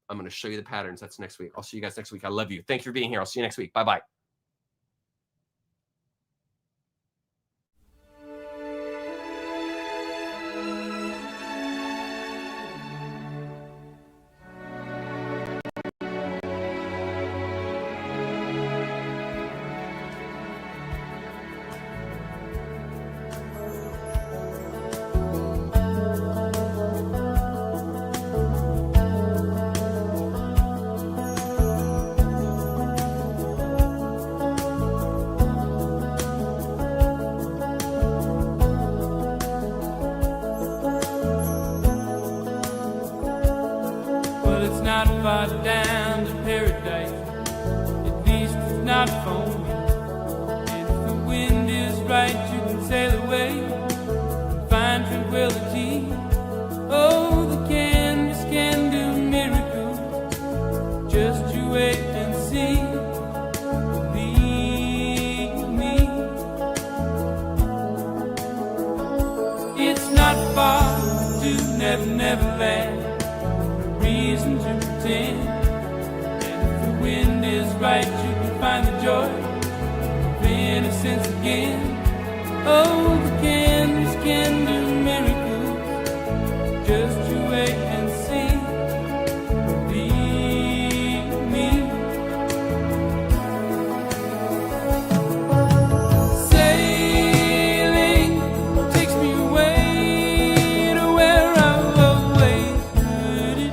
S2: I'm going to show you the patterns. That's next week. I'll see you guys next week. I love you. Thank you for being here. I'll see you next week. Bye-bye.
S1: Not far down to paradise, at least it's not for me. And if the wind is right, you can sail away and find tranquility. Oh, the canvas can do miracles, just you wait and see. Believe me, it's not far to Never Land. Reason to pretend, and if the wind is right, you can find the joy of innocence again. Oh, the canvas can do miracles, just you wait and see. Believe me. Sailing takes me away to where I've always heard it.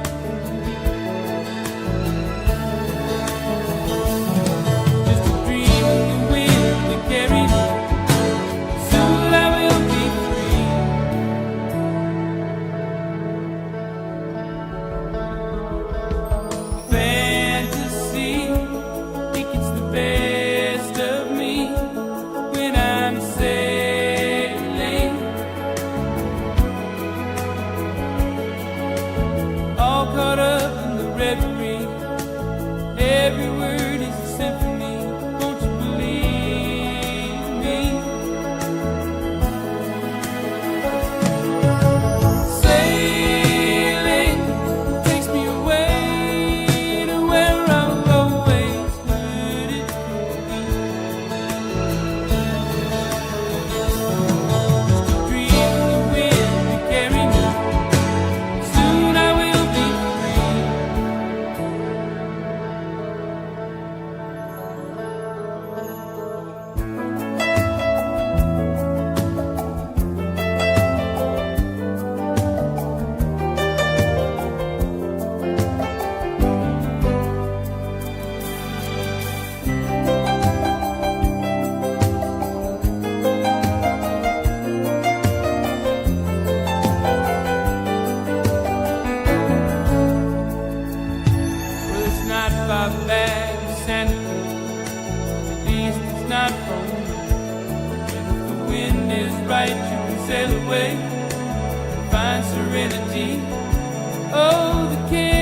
S1: Every word is a symphony, won't you believe me? Sailing takes me away to where I've always heard it. Just a dream of the wind to carry me. Soon I will be free. Right, you can sail away and find serenity. Oh, the king.